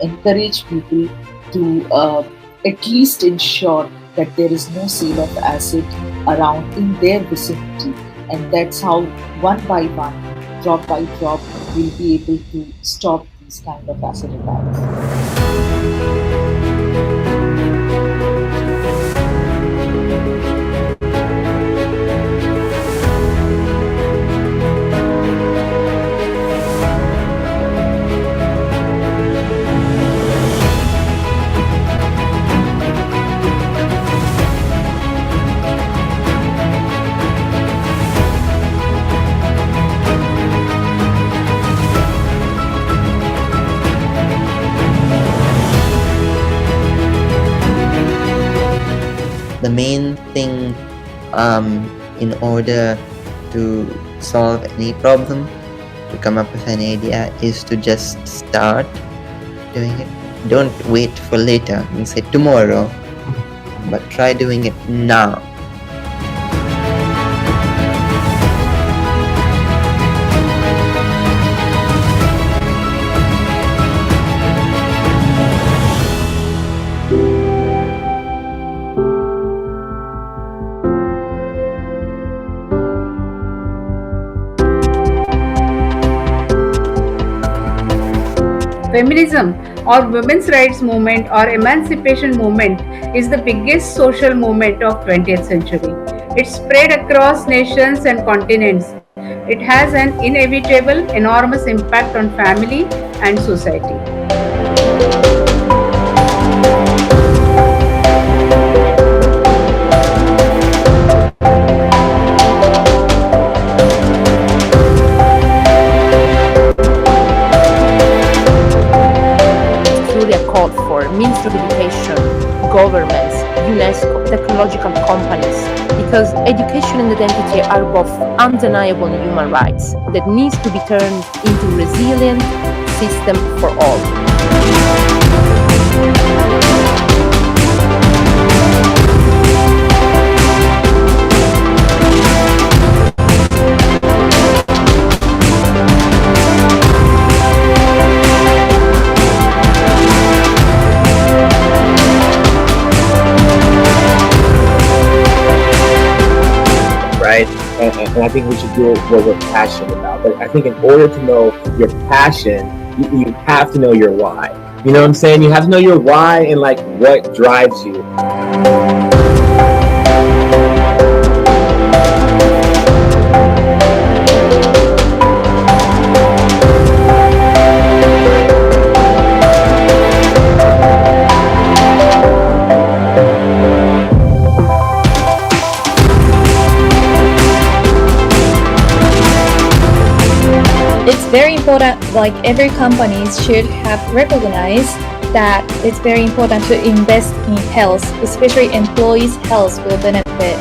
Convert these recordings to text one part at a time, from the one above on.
encourage people to at least ensure that there is no sale of acid around in their vicinity. And that's how, one by one, drop by drop, we'll be able to stop these kind of acid attacks. The main thing in order to solve any problem, to come up with an idea, is to just start doing it. Don't wait for later and say tomorrow, but try doing it now. Feminism or women's rights movement or emancipation movement is the biggest social movement of 20th century. It spread across nations and continents. It has an inevitable, enormous impact on family and society. Called for Ministry of Education, governments, UNESCO, technological companies, because education and identity are both undeniable human rights that needs to be turned into a resilient system for all. Right? And I think we should do what we're passionate about. But I think in order to know your passion, you have to know your why. You know what I'm saying? You have to know your why and like what drives you. It's very important, like every company should have recognized that it's very important to invest in health, especially employees' health will benefit.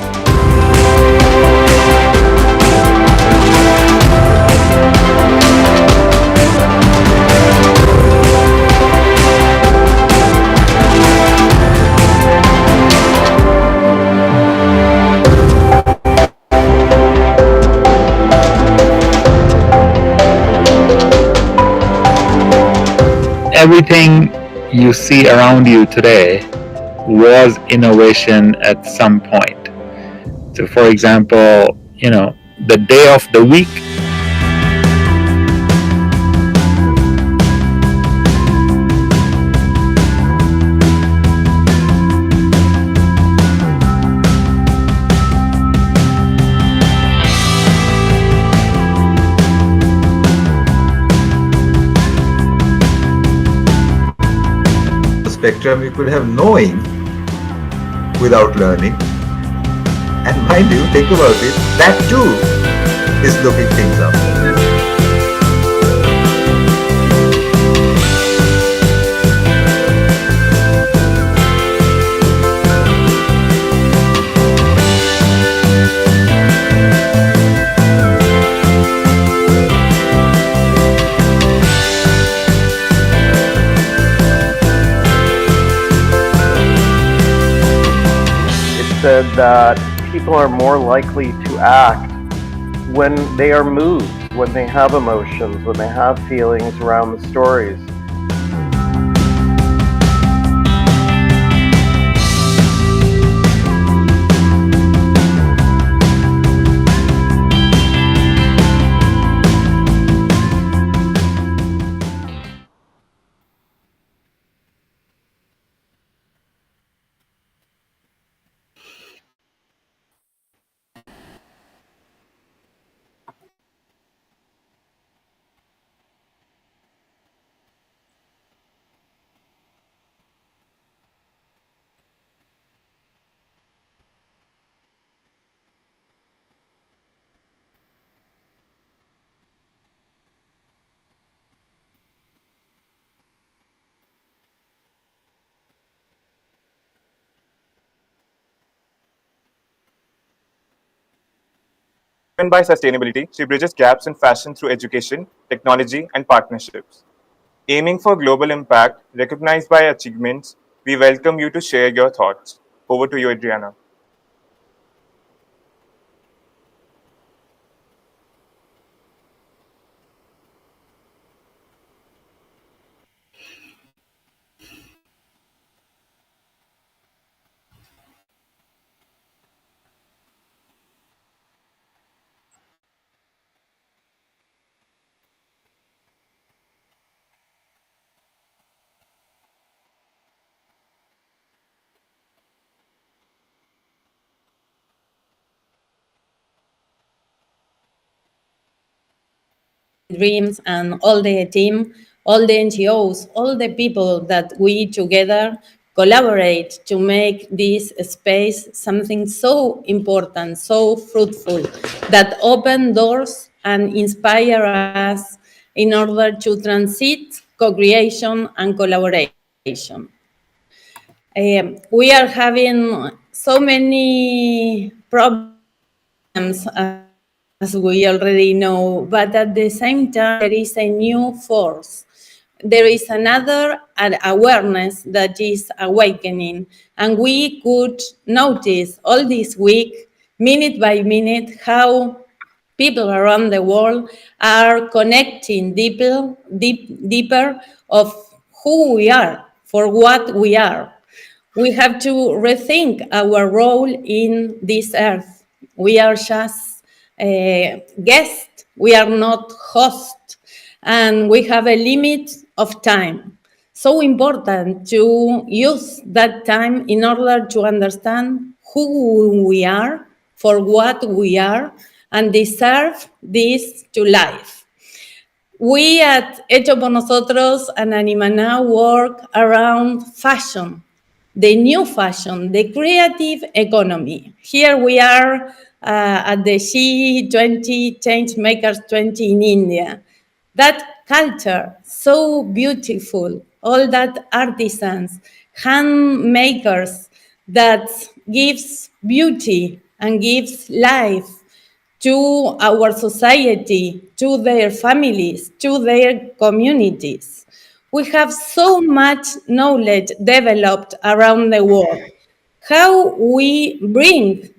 Everything you see around you today was innovation at some point. So for example, the day of the week, spectrum, you could have knowing without learning. And mind you, think about it, that too is looking things up. Said that people are more likely to act when they are moved, when they have emotions, when they have feelings around the stories. by sustainability, she bridges gaps in fashion through education, technology, and partnerships. Aiming for global impact, recognized by achievements, we welcome you to share your thoughts. Over to you, Adriana. Dreams and all the team, all the NGOs, all the people that we together collaborate to make this space something so important, so fruitful, that open doors and inspire us in order to transit co-creation and collaboration. We are having so many problems, as we already know, but at the same time, there is a new force. There is another awareness that is awakening, and we could notice all this week, minute by minute, how people around the world are connecting deeper of who we are, for what we are. We have to rethink our role in this earth. We are just guests, we are not hosts, and we have a limit of time. So important to use that time in order to understand who we are, for what we are, and deserve this to life. We at Hecho por Nosotros and Animana work around fashion, the new fashion, the creative economy. Here we are at the G20 Changemakers20 in India. That culture, so beautiful, all that artisans, handmakers that gives beauty and gives life to our society, to their families, to their communities. We have so much knowledge developed around the world. How we bring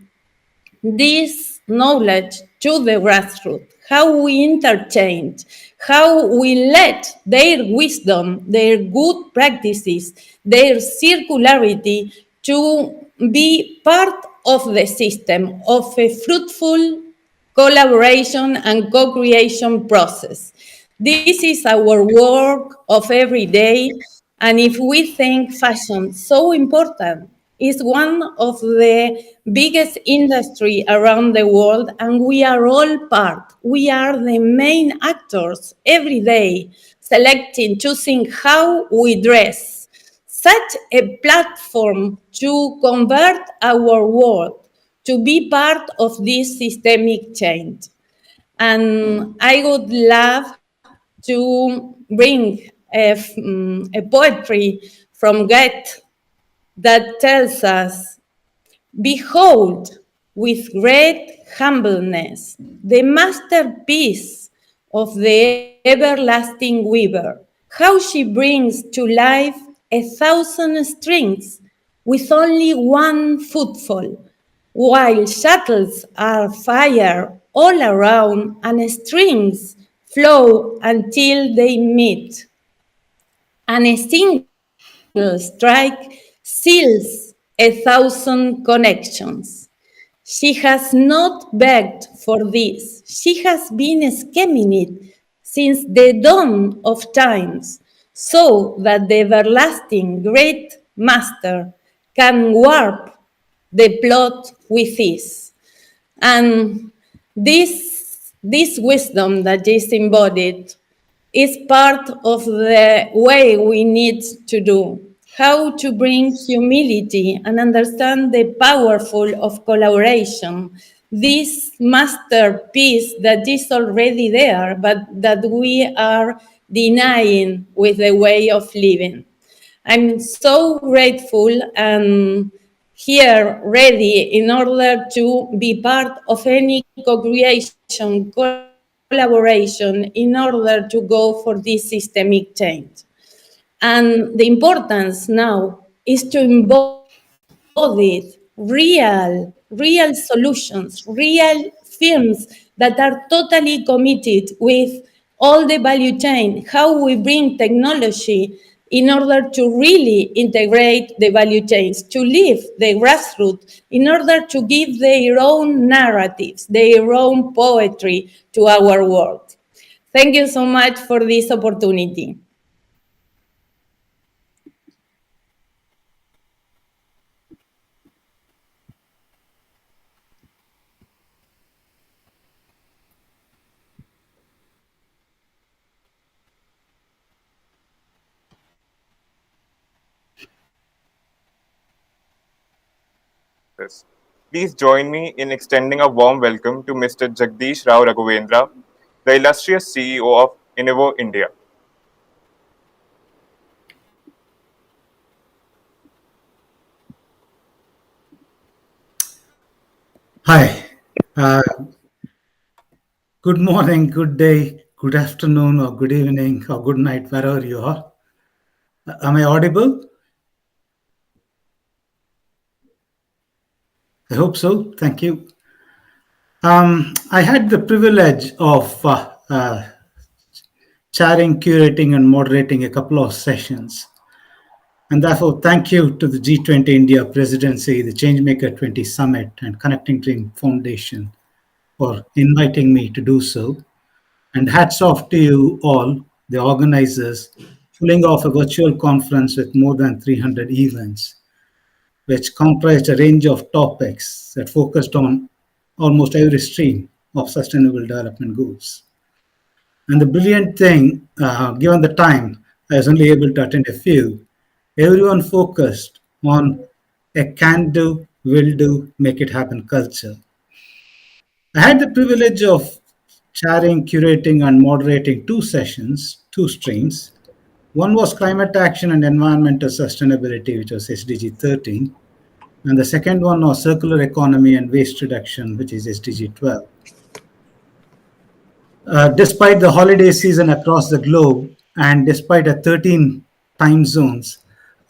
this knowledge to the grassroots, how we interchange, how we let their wisdom, their good practices, their circularity to be part of the system of a fruitful collaboration and co-creation process. This is our work of every day, and if we think fashion so important, is one of the biggest industry around the world, and we are all part. We are the main actors every day, selecting, choosing how we dress. Such a platform to convert our world to be part of this systemic change. And I would love to bring a poetry from Goethe that tells us, behold, with great humbleness, the masterpiece of the everlasting weaver, how she brings to life 1,000 strings with only one footfall, while shuttles are fired all around and strings flow until they meet. And a single strike seals 1,000 connections. She has not begged for this. She has been scheming it since the dawn of times, so that the everlasting great master can warp the plot with ease. And this wisdom that is embodied is part of the way we need to do. How to bring humility and understand the powerful of collaboration. This masterpiece that is already there, but that we are denying with the way of living. I'm so grateful, and here ready in order to be part of any co-creation, collaboration in order to go for this systemic change. And the importance now is to embody real solutions, real firms that are totally committed with all the value chain, how we bring technology in order to really integrate the value chains, to live the grassroots, in order to give their own narratives, their own poetry to our world. Thank you so much for this opportunity. This. Please join me in extending a warm welcome to Mr. Jagdish Rao Raghavendra, the illustrious CEO of Innovo India. Hi. Uh, Good morning, good day, good afternoon, or good evening, or good night, wherever you are. Am I audible? I hope so. Thank you. I had the privilege of chairing, curating, and moderating a couple of sessions. And therefore, thank you to the G20 India presidency, the Changemaker20 Summit, and Connecting Dream Foundation for inviting me to do so. And hats off to you all, the organizers, pulling off a virtual conference with more than 300 events, which comprised a range of topics that focused on almost every stream of sustainable development goals. And the brilliant thing, given the time, I was only able to attend a few, everyone focused on a can do, will do, make it happen culture. I had the privilege of chairing, curating, and moderating two sessions, two streams. One was climate action and environmental sustainability, which was SDG 13. And the second one was circular economy and waste reduction, which is SDG 12. Despite the holiday season across the globe and despite a 13 time zones,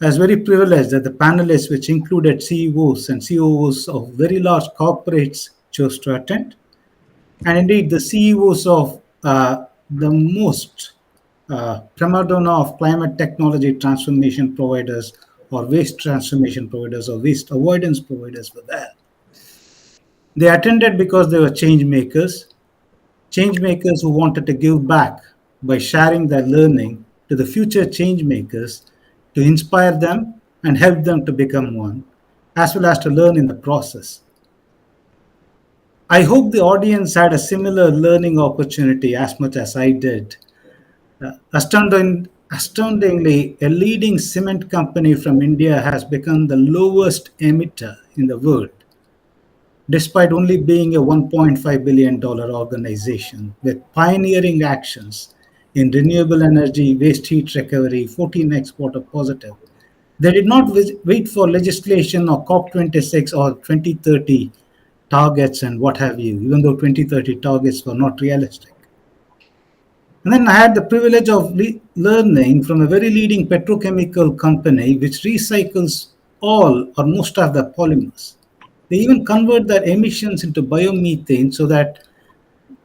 I was very privileged that the panelists, which included CEOs and COOs of very large corporates, chose to attend. And indeed, the CEOs of the most prima donna of climate technology transformation providers or waste transformation providers or waste avoidance providers were there. They attended because they were change makers who wanted to give back by sharing their learning to the future change makers to inspire them and help them to become one, as well as to learn in the process. I hope the audience had a similar learning opportunity as much as I did. Astoundingly, a leading cement company from India has become the lowest emitter in the world, despite only being a $1.5 billion organization with pioneering actions in renewable energy, waste heat recovery, 14x water positive. They did not wait for legislation or COP26 or 2030 targets and what have you, even though 2030 targets were not realistic. And then I had the privilege of learning from a very leading petrochemical company which recycles all or most of the polymers. They even convert their emissions into biomethane so that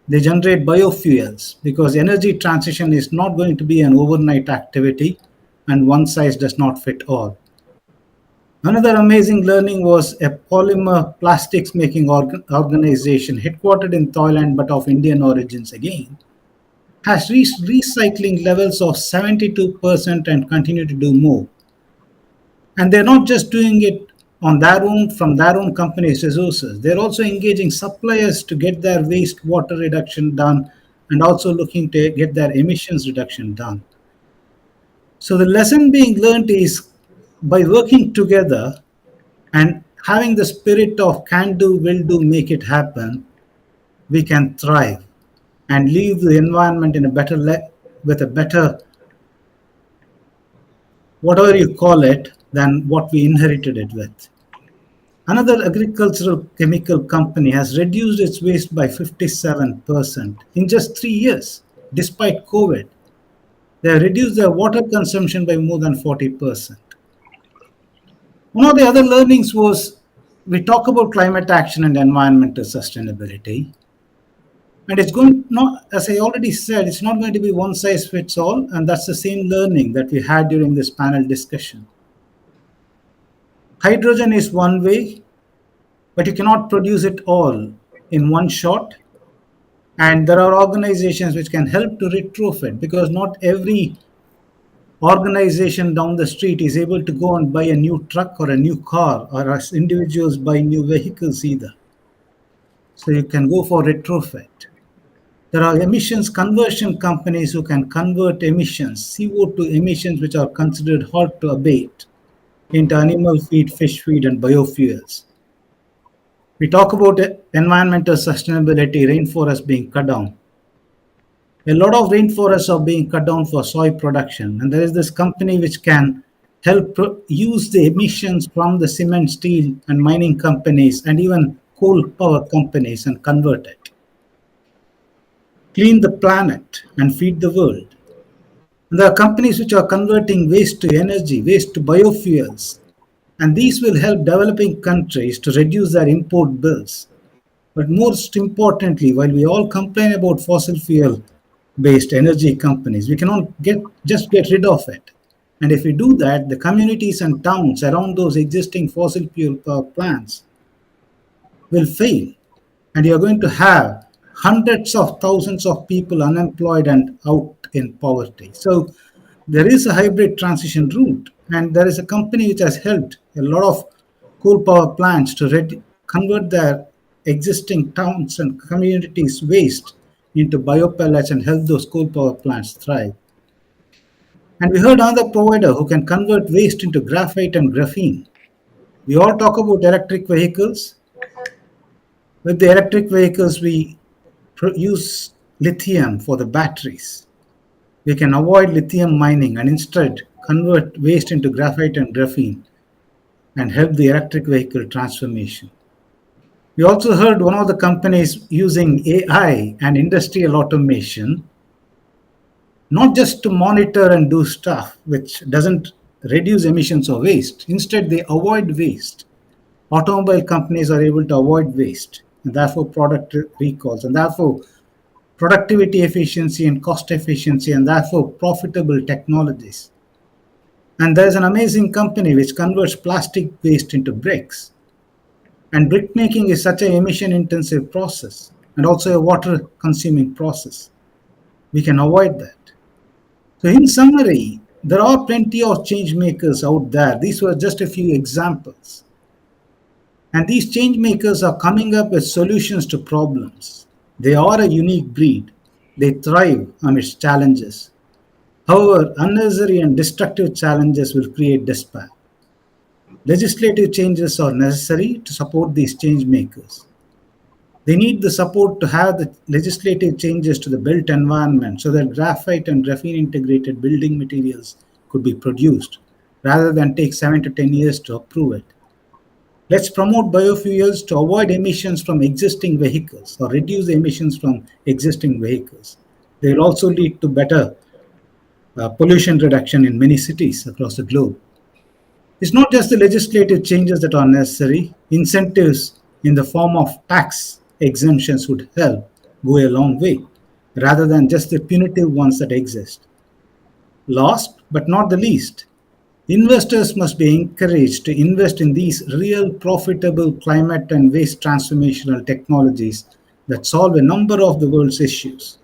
they generate biofuels because energy transition is not going to be an overnight activity and one size does not fit all. Another amazing learning was a polymer plastics making organization headquartered in Thailand but of Indian origins again has reached recycling levels of 72% and continue to do more. And they're not just doing it on their own from their own company's resources. They're also engaging suppliers to get their wastewater reduction done and also looking to get their emissions reduction done. So the lesson being learned is by working together and having the spirit of can do, will do, make it happen, we can thrive and leave the environment in a better with a better whatever you call it than what we inherited it with. Another agricultural chemical company has reduced its waste by 57% in just 3 years, despite COVID. They have reduced their water consumption by more than 40%. One of the other learnings was we talk about climate action and environmental sustainability. And it's going not, as I already said, it's not going to be one size fits all. And that's the same learning that we had during this panel discussion. Hydrogen is one way, but you cannot produce it all in one shot. And there are organizations which can help to retrofit because not every organization down the street is able to go and buy a new truck or a new car, or as individuals buy new vehicles either. So you can go for retrofit. There are emissions conversion companies who can convert emissions, CO2 emissions, which are considered hard to abate, into animal feed, fish feed, and biofuels. We talk about environmental sustainability, rainforests being cut down. A lot of rainforests are being cut down for soy production, and there is this company which can help use the emissions from the cement, steel, and mining companies, and even coal power companies, and convert it. Clean the planet and feed the world. And there are companies which are converting waste to energy, waste to biofuels, and these will help developing countries to reduce their import bills. But most importantly, while we all complain about fossil fuel based energy companies, we cannot just get rid of it. And if we do that, the communities and towns around those existing fossil fuel power plants will fail. And you're going to have hundreds of thousands of people unemployed and out in poverty. So there is a hybrid transition route, and there is a company which has helped a lot of coal power plants to convert their existing towns and communities' waste into biopellets and help those coal power plants thrive. And we heard another provider who can convert waste into graphite and graphene. We all talk about electric vehicles. With the electric vehicles, we use lithium for the batteries. We can avoid lithium mining and instead convert waste into graphite and graphene and help the electric vehicle transformation. We also heard one of the companies using AI and industrial automation, not just to monitor and do stuff which doesn't reduce emissions or waste. Instead, they avoid waste. Automobile companies are able to avoid waste and therefore product recalls and therefore productivity efficiency and cost efficiency and therefore profitable technologies. And there's an amazing company which converts plastic waste into bricks. And brick making is such an emission intensive process and also a water consuming process. We can avoid that. So, in summary, there are plenty of change makers out there. These were just a few examples. And these change makers are coming up with solutions to problems. They are a unique breed. They thrive amidst challenges. However, unnecessary and destructive challenges will create despair. Legislative changes are necessary to support these change makers. They need the support to have the legislative changes to the built environment so that graphite and graphene integrated building materials could be produced rather than take 7 to 10 years to approve it. Let's promote biofuels to avoid emissions from existing vehicles or reduce emissions from existing vehicles. They will also lead to better pollution reduction in many cities across the globe. It's not just the legislative changes that are necessary, incentives in the form of tax exemptions would help go a long way, rather than just the punitive ones that exist. Last but not the least, investors must be encouraged to invest in these real profitable climate and waste transformational technologies that solve a number of the world's issues.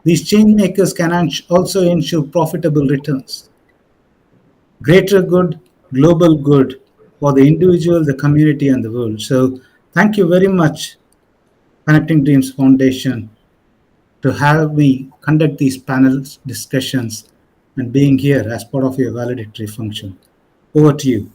These change makers can also ensure profitable returns, greater good, global good for the individual, the community, and the world. So, thank you very much, Connecting Dreams Foundation, to have me conduct these panels, discussions, and being here as part of your valedictory function. Over to you.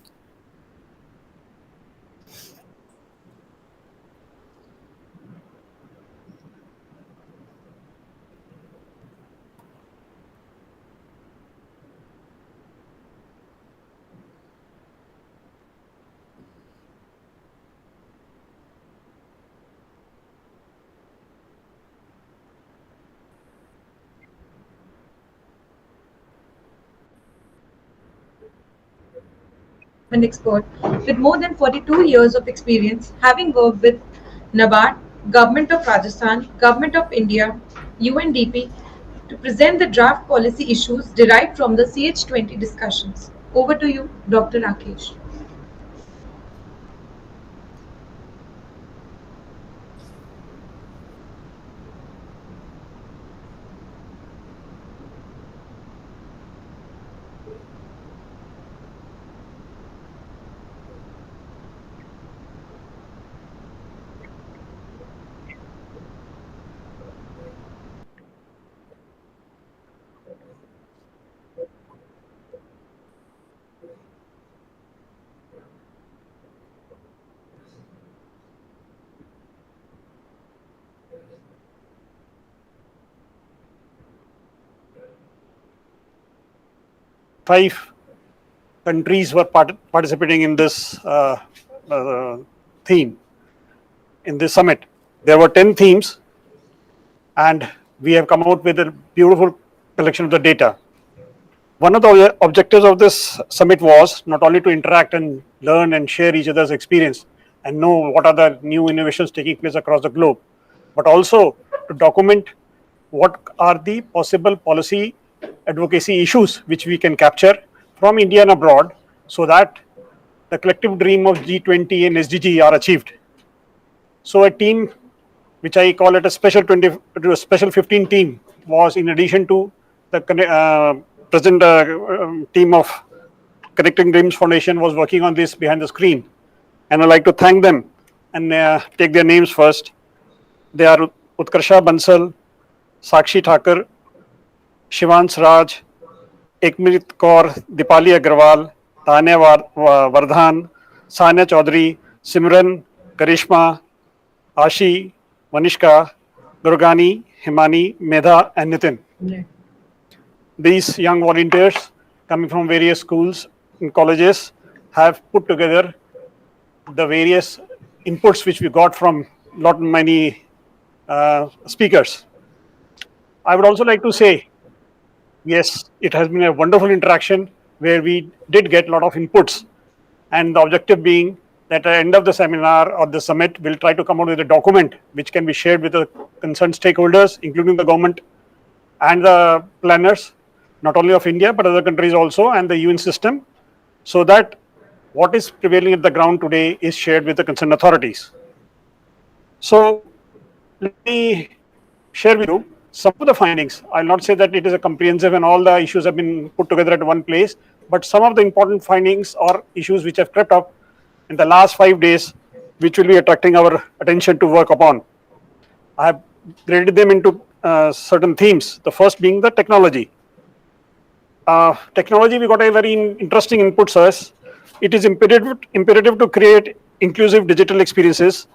development expert with more than 42 years of experience, having worked with NABARD, Government of Rajasthan, Government of India, UNDP, to present the draft policy issues derived from the CH20 discussions. Over to you, Dr. Rakesh. Five countries were participating in this theme, in this summit. There were 10 themes, and we have come out with a beautiful collection of the data. One of the objectives of this summit was not only to interact and learn and share each other's experience and know what are the new innovations taking place across the globe, but also to document what are the possible policy advocacy issues which we can capture from India and abroad, so that the collective dream of G20 and SDG are achieved. So a team, which I call it a special 15 team, was in addition to the present team of Connecting Dreams Foundation was working on this behind the screen. And I'd like to thank them and take their names first. They are Utkarsha Bansal, Sakshi Thakur, Shivans Raj, Ekmrit Kaur, Dipali Agarwal, Tanya Vardhan, Sanya Chaudhary, Simran, Karishma, Ashi, Manishka, Gurgani, Himani, Medha, and Nitin. Yeah. These young volunteers coming from various schools and colleges have put together the various inputs which we got from many speakers. I would also like to say, yes, it has been a wonderful interaction where we did get a lot of inputs, and the objective being that at the end of the seminar or the summit, we'll try to come out with a document which can be shared with the concerned stakeholders, including the government and the planners, not only of India, but other countries also, and the UN system, so that what is prevailing at the ground today is shared with the concerned authorities. So let me share with you some of the findings. I'll not say that it is a comprehensive and all the issues have been put together at one place, but some of the important findings or issues which have crept up in the last 5 days, which will be attracting our attention to work upon. I have graded them into certain themes. The first being the technology. Technology, we got a very interesting input, sirs. It is imperative to create inclusive digital experiences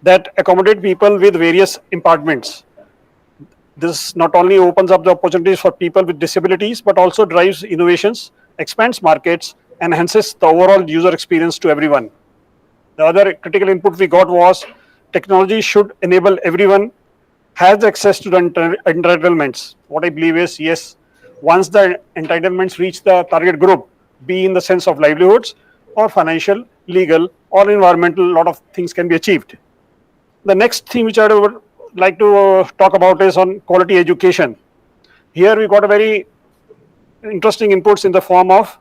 that accommodate people with various impairments. This not only opens up the opportunities for people with disabilities, but also drives innovations, expands markets, and enhances the overall user experience to everyone. The other critical input we got was technology should enable everyone has access to the entitlements. What I believe is, yes, once the entitlements reach the target group, be in the sense of livelihoods or financial, legal, or environmental, a lot of things can be achieved. The next theme which I would like to talk about is on quality education. Here we got a very interesting inputs in the form of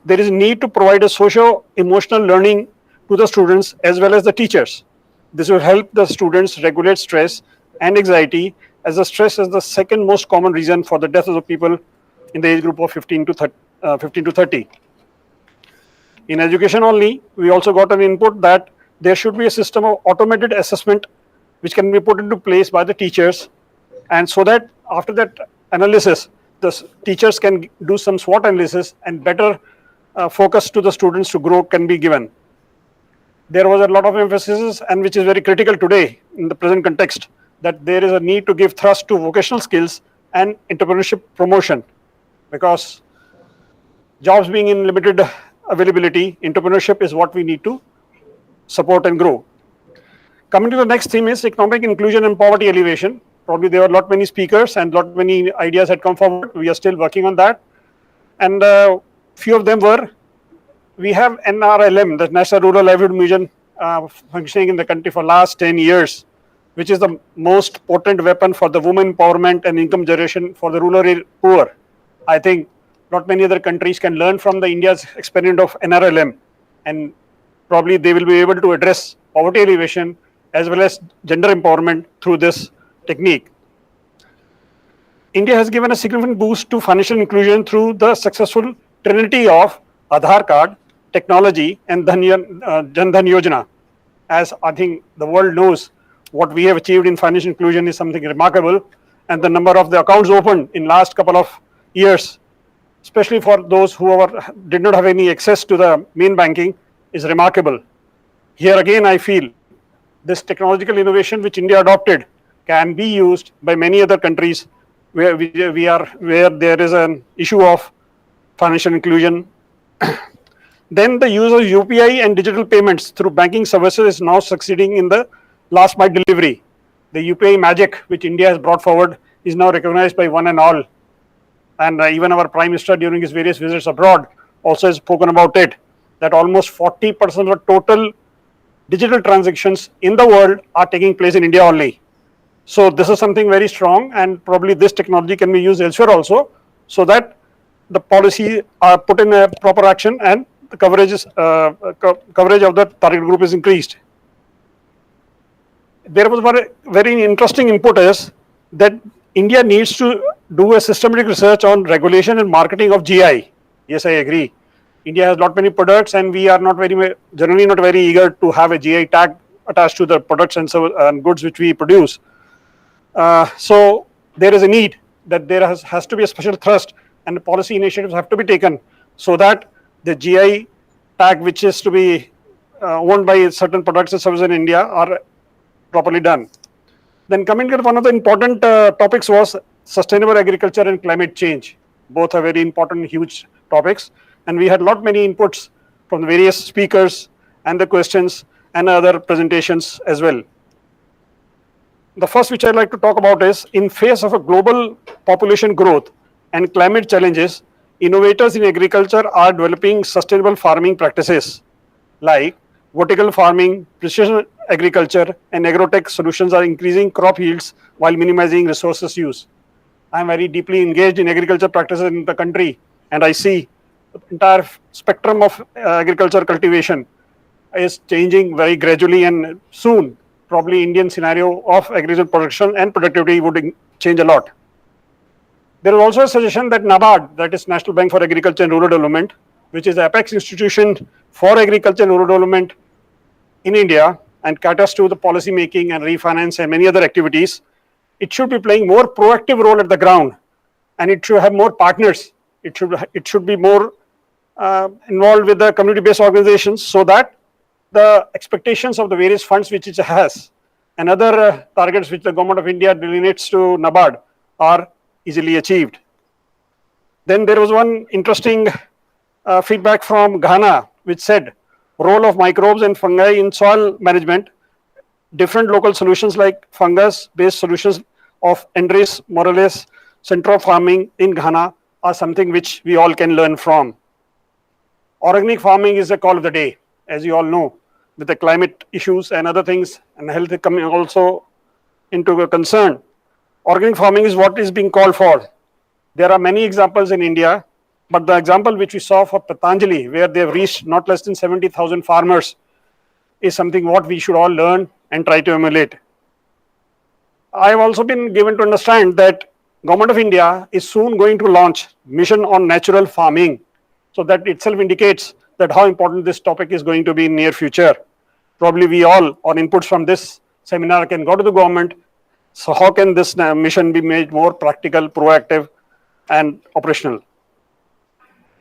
there is a need to provide a socio-emotional learning to the students as well as the teachers. This will help the students regulate stress and anxiety, as the stress is the second most common reason for the death of the people in the age group of 15 to 30. In education only, we also got an input that there should be a system of automated assessment which can be put into place by the teachers, and so that after that analysis, the teachers can do some SWOT analysis and better focus to the students to grow can be given. There was a lot of emphasis, and which is very critical today in the present context, that there is a need to give thrust to vocational skills and entrepreneurship promotion, because jobs being in limited availability, entrepreneurship is what we need to support and grow. Coming to the next theme is economic inclusion and poverty alleviation. Probably there were many speakers and many ideas had come forward. We are still working on that, and few of them were we have NRLM, the National Rural Livelihood Mission, functioning in the country for last 10 years, which is the most potent weapon for the women empowerment and income generation for the rural poor. I think not many other countries can learn from the India's experiment of NRLM, and probably they will be able to address poverty alleviation as well as gender empowerment through this technique. India has given a significant boost to financial inclusion through the successful trinity of Aadhaar card, technology, and Jan Dhan Yojana. As I think the world knows, what we have achieved in financial inclusion is something remarkable, and the number of the accounts opened in last couple of years, especially for those who did not have any access to the main banking, is remarkable. Here again, I feel this technological innovation which India adopted can be used by many other countries where where there is an issue of financial inclusion. Then the use of UPI and digital payments through banking services is now succeeding in the last mile delivery. The UPI magic which India has brought forward is now recognized by one and all. And even our Prime Minister during his various visits abroad also has spoken about it, that almost 40% of total digital transactions in the world are taking place in India only. So this is something very strong, and probably this technology can be used elsewhere also, so that the policy are put in a proper action and the coverage of the target group is increased. There was one very interesting input is that India needs to do a systematic research on regulation and marketing of GI. Yes, I agree. India has not many products, and we are not generally not very eager to have a GI tag attached to the products and goods which we produce. So there is a need that there has to be a special thrust, and policy initiatives have to be taken so that the GI tag which is to be owned by certain products and services in India are properly done. Then coming to one of the important topics was sustainable agriculture and climate change. Both are very important, huge topics, and we had many inputs from the various speakers and the questions and other presentations as well. The first which I'd like to talk about is, in face of a global population growth and climate challenges, innovators in agriculture are developing sustainable farming practices like vertical farming, precision agriculture, and agrotech solutions are increasing crop yields while minimizing resources use. I am very deeply engaged in agriculture practices in the country, and I see the entire spectrum of agriculture cultivation is changing very gradually, and soon probably Indian scenario of agricultural production and productivity would change a lot. There is also a suggestion that NABARD, that is National Bank for Agriculture and Rural Development, which is the apex institution for agriculture and rural development in India and caters to the policy making and refinance and many other activities, it should be playing more proactive role at the ground, and it should have more partners. It should be more involved with the community-based organizations, so that the expectations of the various funds which it has and other targets which the government of India delineates to NABARD are easily achieved. Then there was one interesting feedback from Ghana which said, role of microbes and fungi in soil management. Different local solutions like fungus-based solutions of Andres Morales Centro Farming in Ghana are something which we all can learn from. Organic farming is the call of the day, as you all know, with the climate issues and other things, and health coming also into a concern. Organic farming is what is being called for. There are many examples in India, but the example which we saw for Patanjali, where they have reached not less than 70,000 farmers, is something what we should all learn and try to emulate. I have also been given to understand that Government of India is soon going to launch mission on natural farming. So that itself indicates that how important this topic is going to be in near future. Probably we all on inputs from this seminar can go to the government. So how can this mission be made more practical, proactive and operational?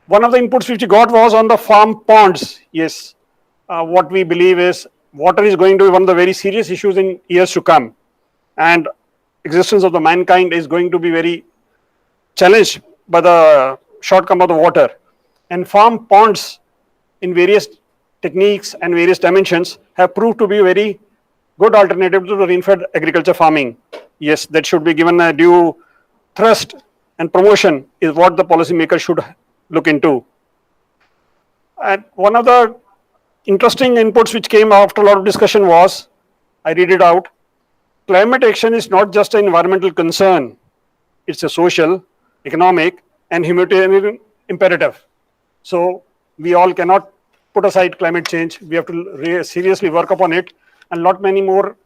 One of the inputs which we got was on the farm ponds. Yes, what we believe is water is going to be one of the very serious issues in years to come, and existence of the mankind is going to be very challenged by the shortcome of the water. And farm ponds in various techniques and various dimensions have proved to be a very good alternative to the rain-fed agriculture farming. Yes, that should be given a due thrust, and promotion is what the policymakers should look into. And one of the interesting inputs which came after a lot of discussion was, I read it out, climate action is not just an environmental concern, it's a social, economic, and humanitarian imperative. So we all cannot put aside climate change. We have to seriously work upon it, and lot many more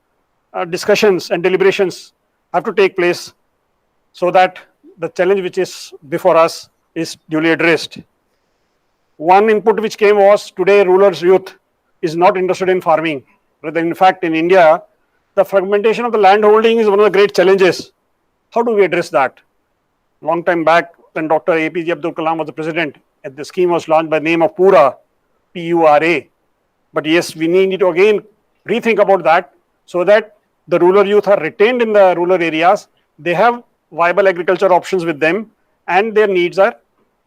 discussions and deliberations have to take place so that the challenge which is before us is duly addressed. One input which came was, today rulers youth is not interested in farming. Rather, in fact, in India, the fragmentation of the land holding is one of the great challenges. How do we address that? Long time back, when Dr. APJ Abdul Kalam was the president, and the scheme was launched by the name of Pura, P-U-R-A. But yes, we need to again rethink about that, so that the rural youth are retained in the rural areas, they have viable agriculture options with them, and their needs are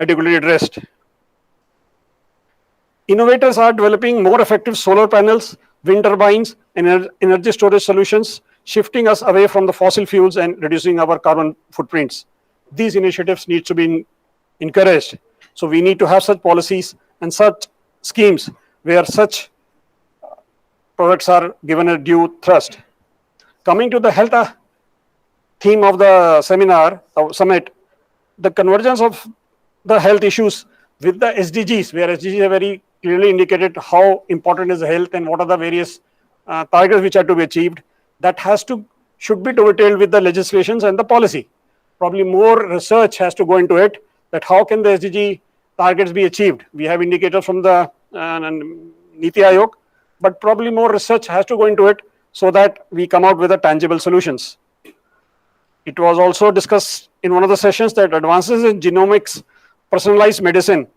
adequately addressed. Innovators are developing more effective solar panels, wind turbines, and energy storage solutions, shifting us away from the fossil fuels and reducing our carbon footprints. These initiatives need to be encouraged. So we need to have such policies and such schemes where such products are given a due thrust. Coming to the health theme of the seminar, summit, the convergence of the health issues with the SDGs, where SDGs have very clearly indicated how important is health and what are the various targets which are to be achieved, that should be dovetailed with the legislations and the policy. Probably more research has to go into it, that how can the SDG targets be achieved. We have indicators from the Niti Aayog, but probably more research has to go into it so that we come out with the tangible solutions. It was also discussed in one of the sessions that advances in genomics, personalized medicine,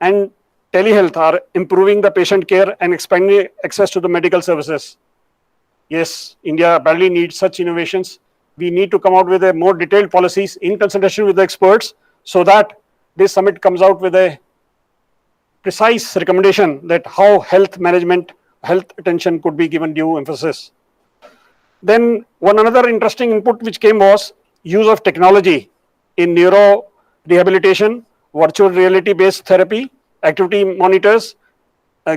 and telehealth are improving the patient care and expanding access to the medical services. Yes, India badly needs such innovations. We need to come out with a more detailed policies in consultation with the experts, so that this summit comes out with a precise recommendation that how health management, health attention could be given due emphasis. Then one another interesting input which came was use of technology in neuro rehabilitation, virtual reality based therapy, activity monitors,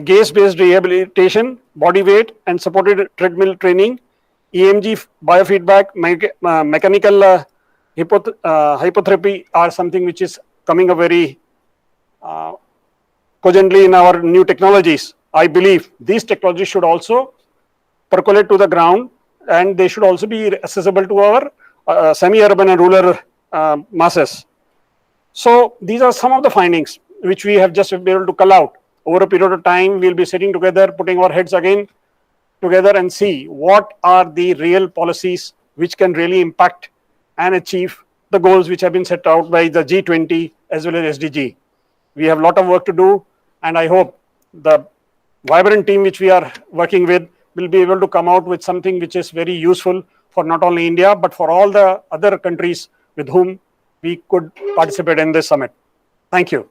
gaze based rehabilitation, body weight and supported treadmill training, EMG biofeedback, mechanical hypotherapy are something which is coming up very cogently in our new technologies. I believe these technologies should also percolate to the ground, and they should also be accessible to our semi-urban and rural masses. So these are some of the findings which we have just been able to cull out. Over a period of time, we'll be sitting together, putting our heads again together and see what are the real policies which can really impact and achieve the goals which have been set out by the G20 as well as SDG. We have a lot of work to do, and I hope the vibrant team which we are working with will be able to come out with something which is very useful for not only India, but for all the other countries with whom we could participate in this summit. Thank you.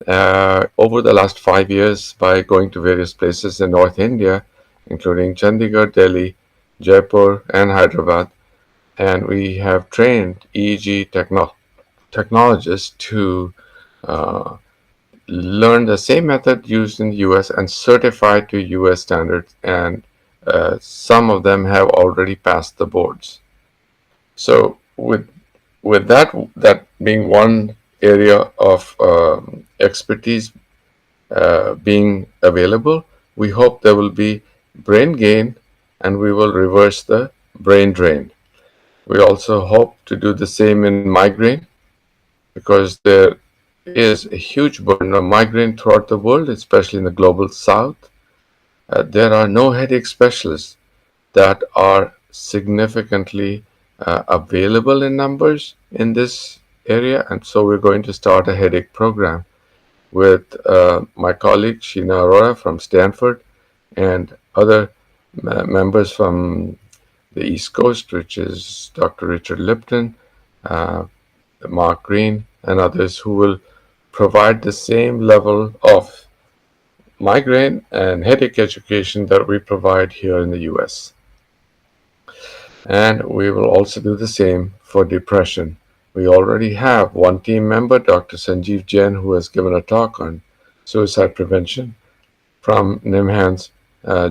over the last 5 years by going to various places in North India, including Chandigarh, Delhi, Jaipur, and Hyderabad. And we have trained EEG technologists to uh, learn the same method used in the US and certified to US standards. And some of them have already passed the boards. So with that being one area of expertise being available, we hope there will be brain gain and we will reverse the brain drain. We also hope to do the same in migraine because there is a huge burden of migraine throughout the world, especially in the global south. There are no headache specialists that are significantly available in numbers in this area, and so we're going to start a headache program with my colleague Sheena Arora from Stanford and other members from the East Coast, which is Dr. Richard Lipton, uh, Mark Green, and others who will provide the same level of migraine and headache education that we provide here in the US. And we will also do the same for depression. We already have one team member, Dr. Sanjeev Jain, who has given a talk on suicide prevention from NIMHANS,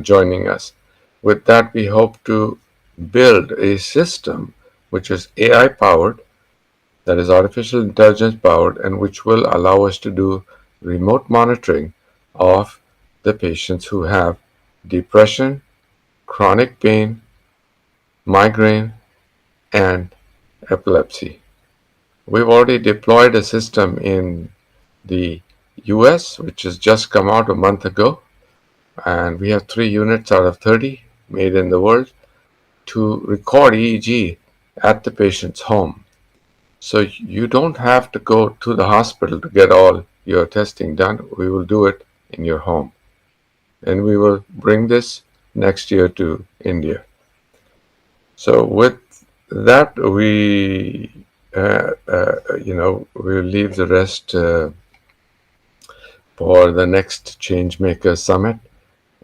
joining us. With that, we hope to build a system which is AI powered, that is artificial intelligence powered, and which will allow us to do remote monitoring of the patients who have depression, chronic pain, migraine, and epilepsy. We've already deployed a system in the US, which has just come out a month ago, and we have 3 units out of 30 made in the world to record EEG at the patient's home. So you don't have to go to the hospital to get all your testing done. We will do it in your home. And we will bring this next year to India. So with that, we'll leave the rest for the next Changemakers Summit.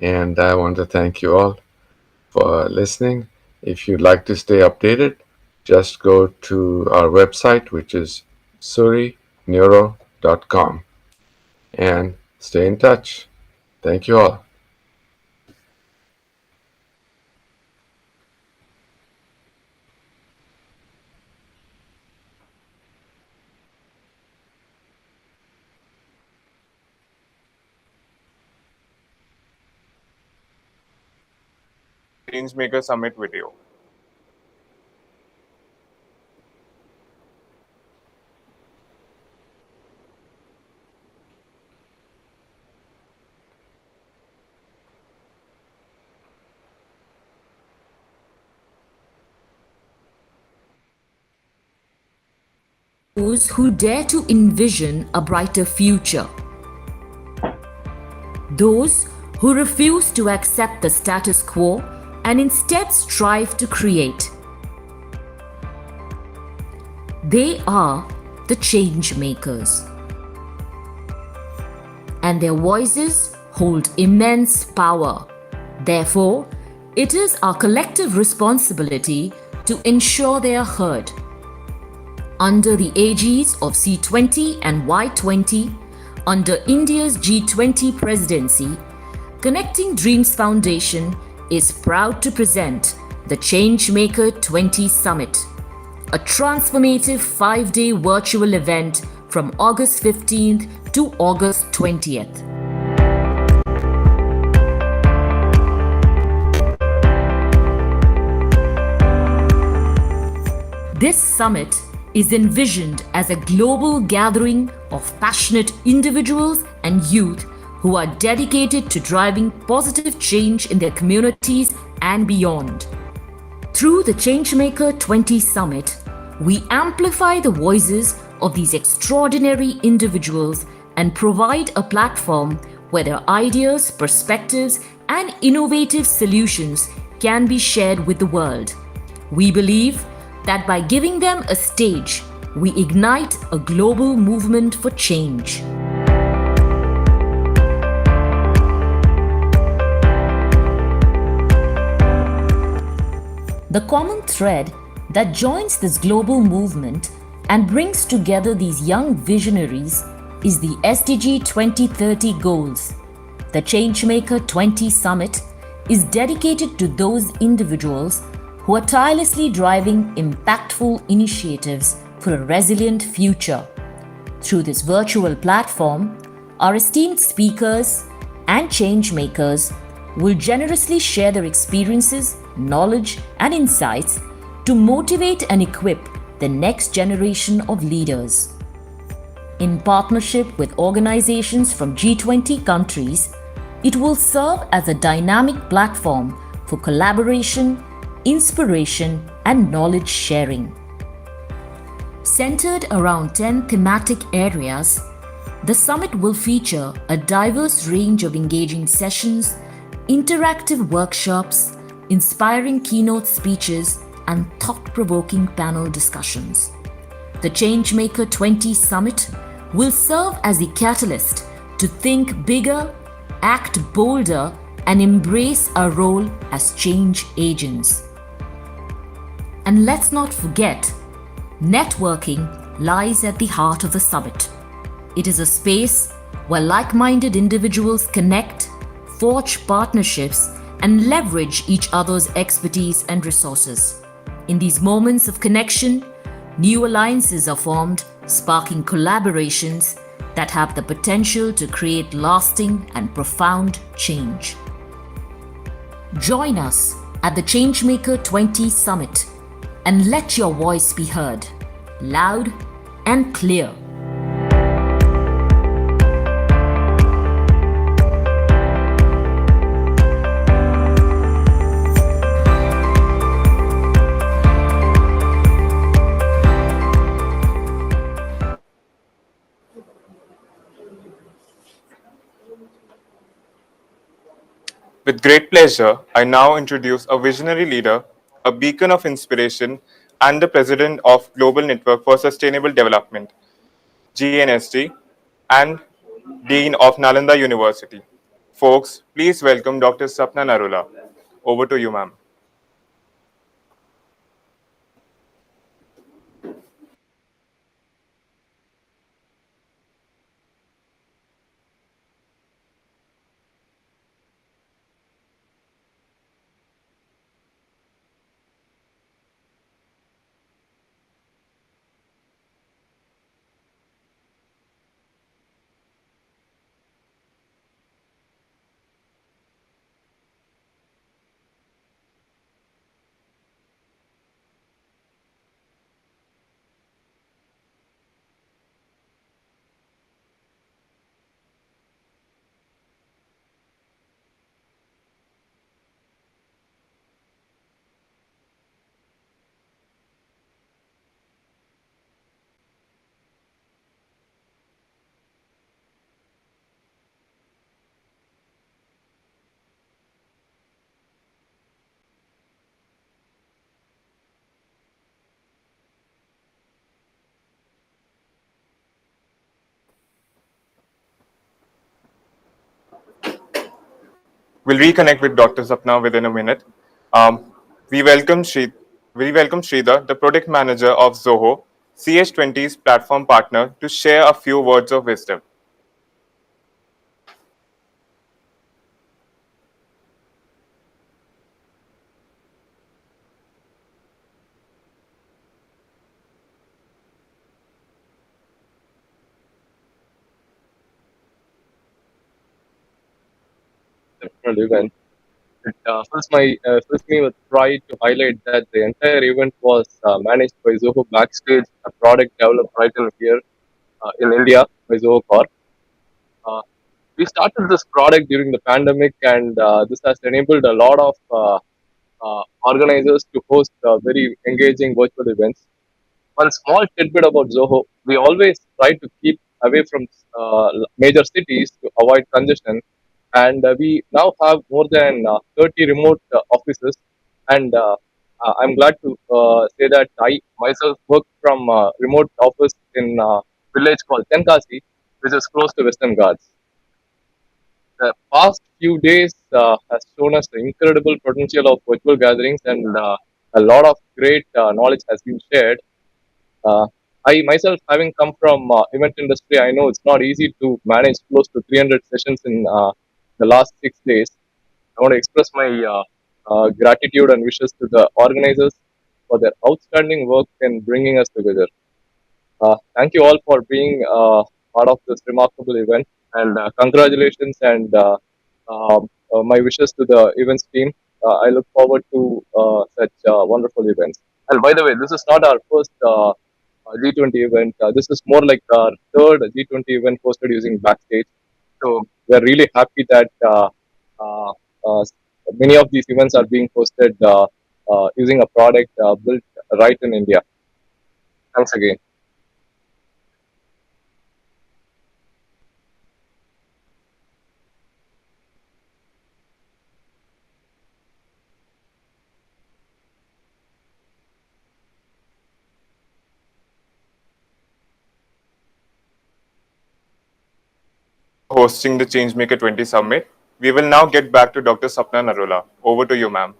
And I want to thank you all for listening. If you'd like to stay updated, just go to our website, which is surineuro.com, and stay in touch. Thank you all. Changemaker Summit video. Those who dare to envision a brighter future. Those who refuse to accept the status quo and instead strive to create. They are the change makers. And their voices hold immense power. Therefore, it is our collective responsibility to ensure they are heard. Under the aegis of C20 and Y20, under India's G20 presidency, Connecting Dreams Foundation is proud to present the Changemaker20 Summit, a transformative 5-day virtual event from August 15th to August 20th. This summit is envisioned as a global gathering of passionate individuals and youth who are dedicated to driving positive change in their communities and beyond. Through the Changemaker20 Summit, we amplify the voices of these extraordinary individuals and provide a platform where their ideas, perspectives, and innovative solutions can be shared with the world. We believe that by giving them a stage, we ignite a global movement for change. The common thread that joins this global movement and brings together these young visionaries is the SDG 2030 goals. The Changemaker20 Summit is dedicated to those individuals who are tirelessly driving impactful initiatives for a resilient future. Through this virtual platform, our esteemed speakers and change makers will generously share their experiences, knowledge, and insights to motivate and equip the next generation of leaders. In partnership with organizations from G20 countries, it will serve as a dynamic platform for collaboration, inspiration, and knowledge sharing. Centered around 10 thematic areas, the summit will feature a diverse range of engaging sessions, interactive workshops, inspiring keynote speeches, and thought-provoking panel discussions. The Changemaker20 Summit will serve as the catalyst to think bigger, act bolder, and embrace our role as change agents. And let's not forget, networking lies at the heart of the summit. It is a space where like-minded individuals connect, forge partnerships, and leverage each other's expertise and resources. In these moments of connection, new alliances are formed, sparking collaborations that have the potential to create lasting and profound change. Join us at the Changemaker20 Summit and let your voice be heard, loud and clear. With great pleasure, I now introduce a visionary leader, a beacon of inspiration, and the president of Global Network for Sustainable Development, GNSD, and Dean of Nalanda University. Folks, please welcome Dr. Sapna Narula. Over to you, ma'am. We'll reconnect with Dr. Sapna within a minute. Um, we welcome Sri, we welcome Sridhar, the product manager of Zoho, CH20's platform partner, to share a few words of wisdom. Definitely, when it fills me with pride to highlight that the entire event was managed by Zoho Backstage, a product developed right in here in India by Zoho Corp. Uh, we started this product during the pandemic, and this has enabled a lot of organizers to host very engaging virtual events. One small tidbit about Zoho: we always try to keep away from major cities to avoid congestion, and we now have more than 30 remote offices. And I'm glad to say that I myself work from remote office in a village called Tenkasi, which is close to Western Ghats. The past few days has shown us the incredible potential of virtual gatherings, and A lot of great knowledge has been shared. Uh, I myself, having come from event industry, I know it's not easy to manage close to 300 sessions in the last 6 days. I want to express my gratitude and wishes to the organizers for their outstanding work in bringing us together. Thank you all for being part of this remarkable event, and congratulations and my wishes to the events team. I look forward to such wonderful events. And by the way, this is not our first G20 event. This is more like our third G20 event hosted using Backstage. So we're really happy that uh, uh, many of these events are being hosted using a product built right in India. Thanks again. Hosting the Changemaker20 Summit. We will now get back to Dr. Sapna Narula. Over to you, ma'am.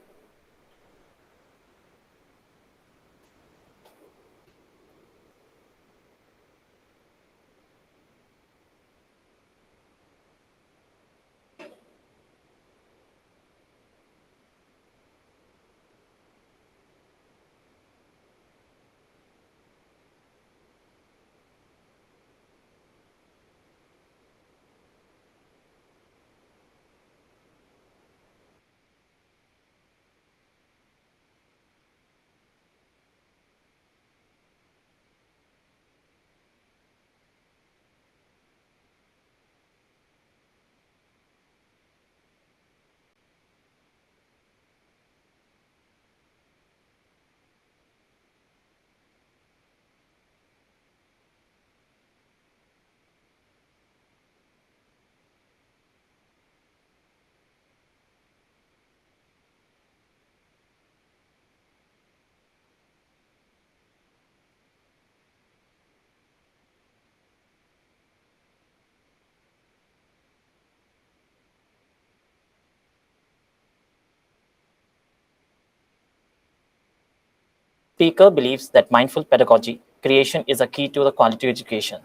Speaker believes that mindful pedagogy creation is a key to the quality education.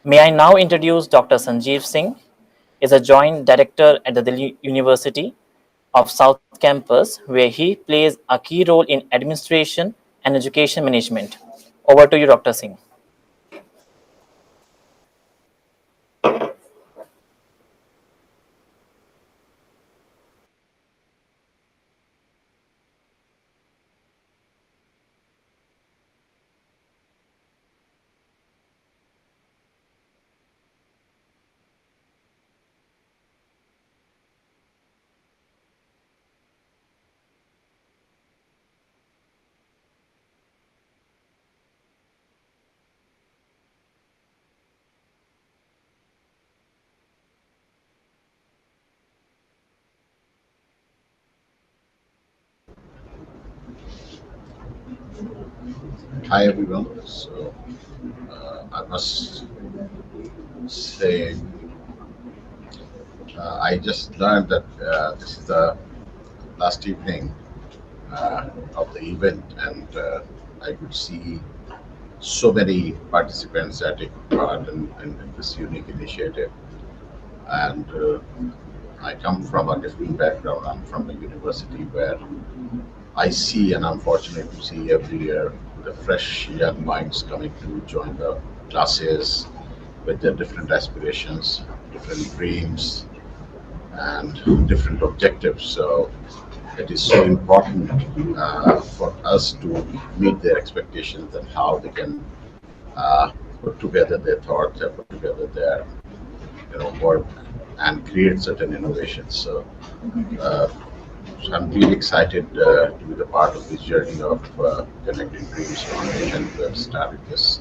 May I now introduce Dr. Sanjeev Singh, is a joint director at the Delhi University of South Campus, where he plays a key role in administration and education management. Over to you, Dr. Singh. Hi everyone. So I must say I just learned that this is the last evening of the event, and I could see so many participants that take part in this unique initiative. And I come from a different background. I'm from a university where I see, and I'm fortunate to see every year the fresh young minds coming to join the classes with their different aspirations, different dreams, and different objectives. So it is so important for us to meet their expectations and how they can put together their thoughts and put together their work and create certain innovations. Uh, so I'm really excited to be the part of this journey of connecting dreams foundation. We have started this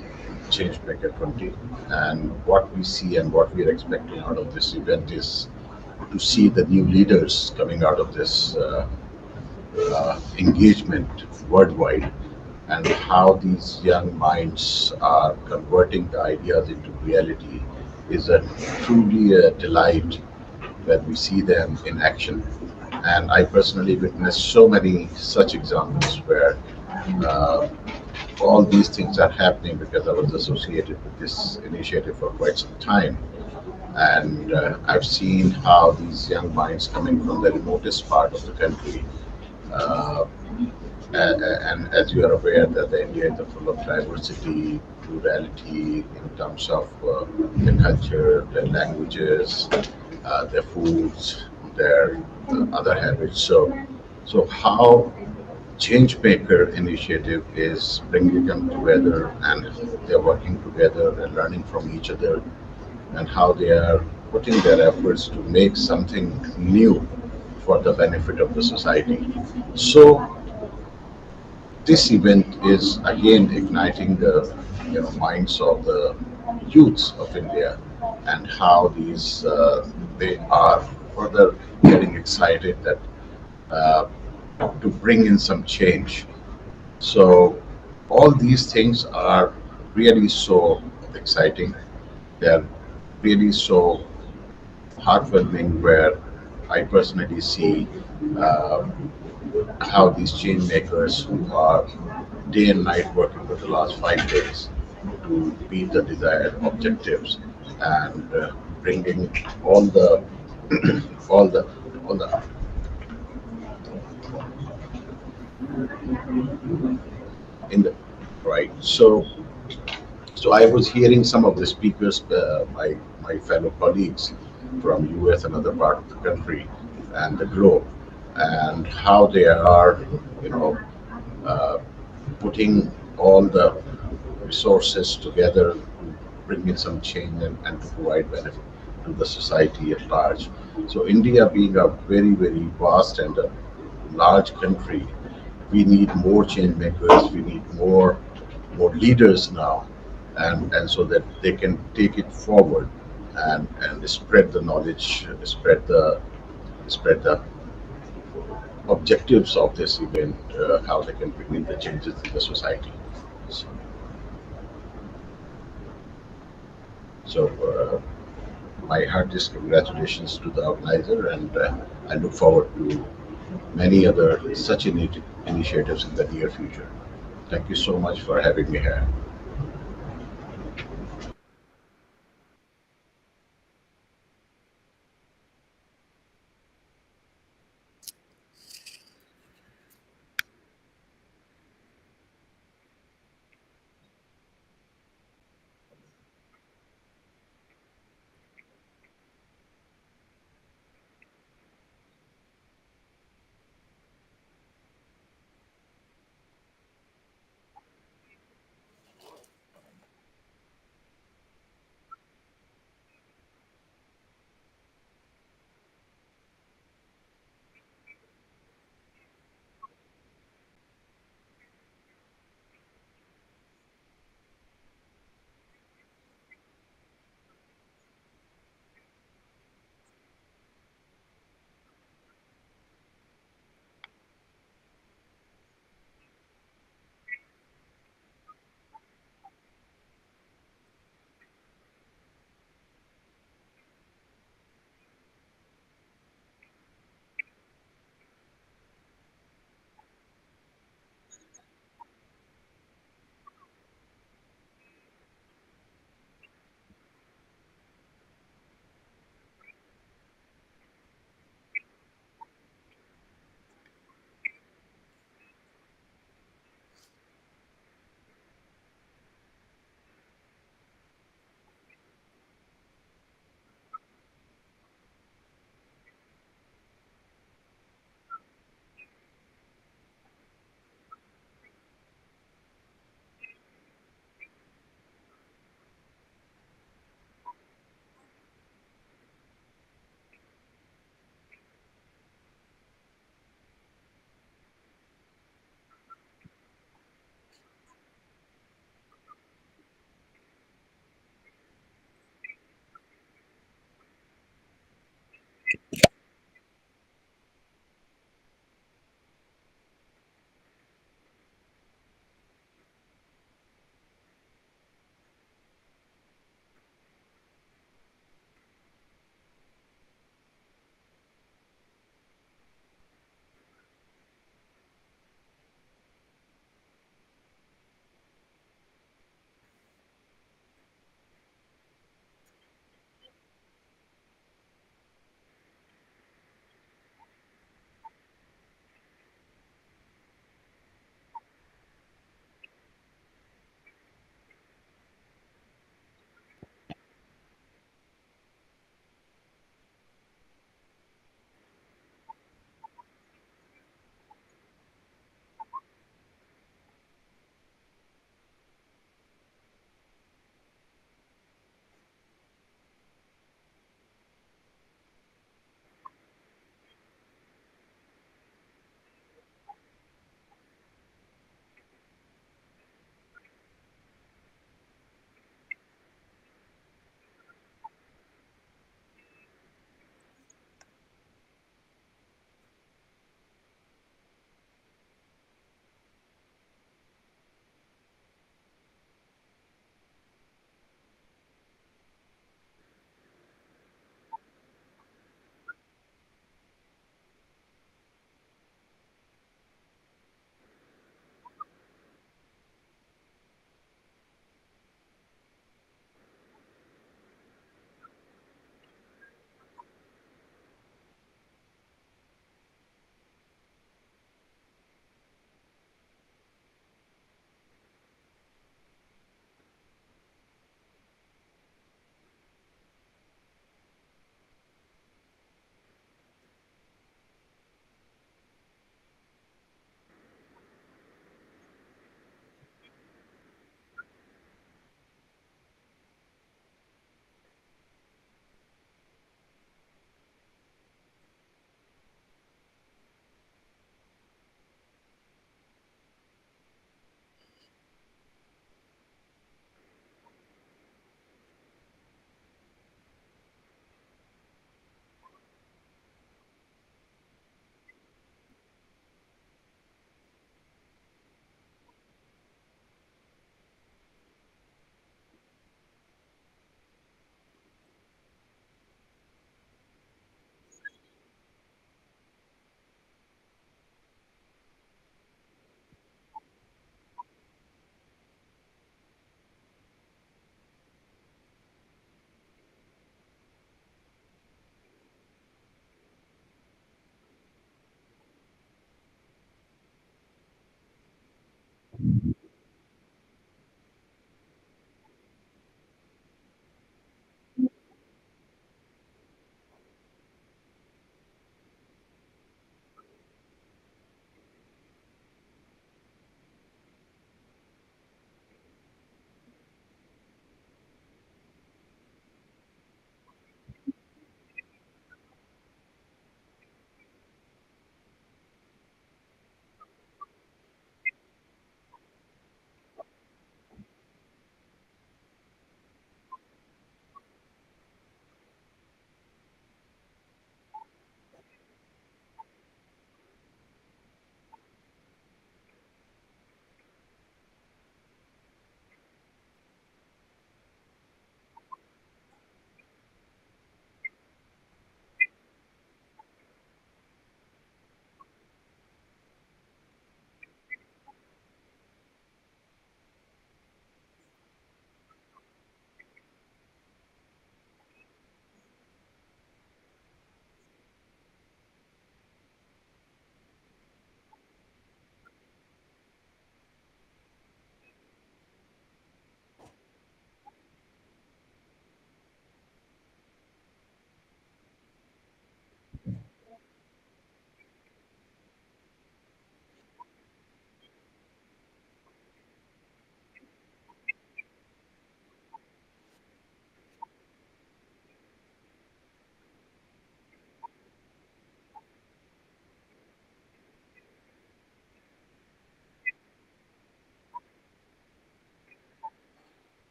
Changemaker20, and what we see and what we are expecting out of this event is to see the new leaders coming out of this engagement worldwide, and how these young minds are converting the ideas into reality is a truly a delight when we see them in action. And I personally witnessed so many such examples where uh, all these things are happening because I was associated with this initiative for quite some time. And I've seen how these young minds coming from the remotest part of the country, uh, and as you are aware that the India is full of diversity, plurality in terms of their culture, their languages, their foods, their other habits. So how Changemaker initiative is bringing them together, and they're working together and learning from each other, and how they are putting their efforts to make something new for the benefit of the society. So this event is again igniting the minds of the youths of India, and how these they are further getting excited that uh, to bring in some change. So all these things are really so exciting. They're really so heartwarming, where I personally see uh, how these change makers who are day and night working for the last 5 days to meet the desired objectives, and bringing all the all the all the in the right. So I was hearing some of the speakers, my fellow colleagues from US and other part of the country and the globe, and how they are, you know, uh, putting all the resources together to bring in some change, and to provide benefit to the society at large. So India being a very, very vast and a large country, we need more change makers. We need more leaders now, and so that they can take it forward, and spread the knowledge, spread the objectives of this event, how they can bring in the changes in the society. So, so my heartiest congratulations to the organizer, and I look forward to many other such initiatives in the near future. Thank you so much for having me here.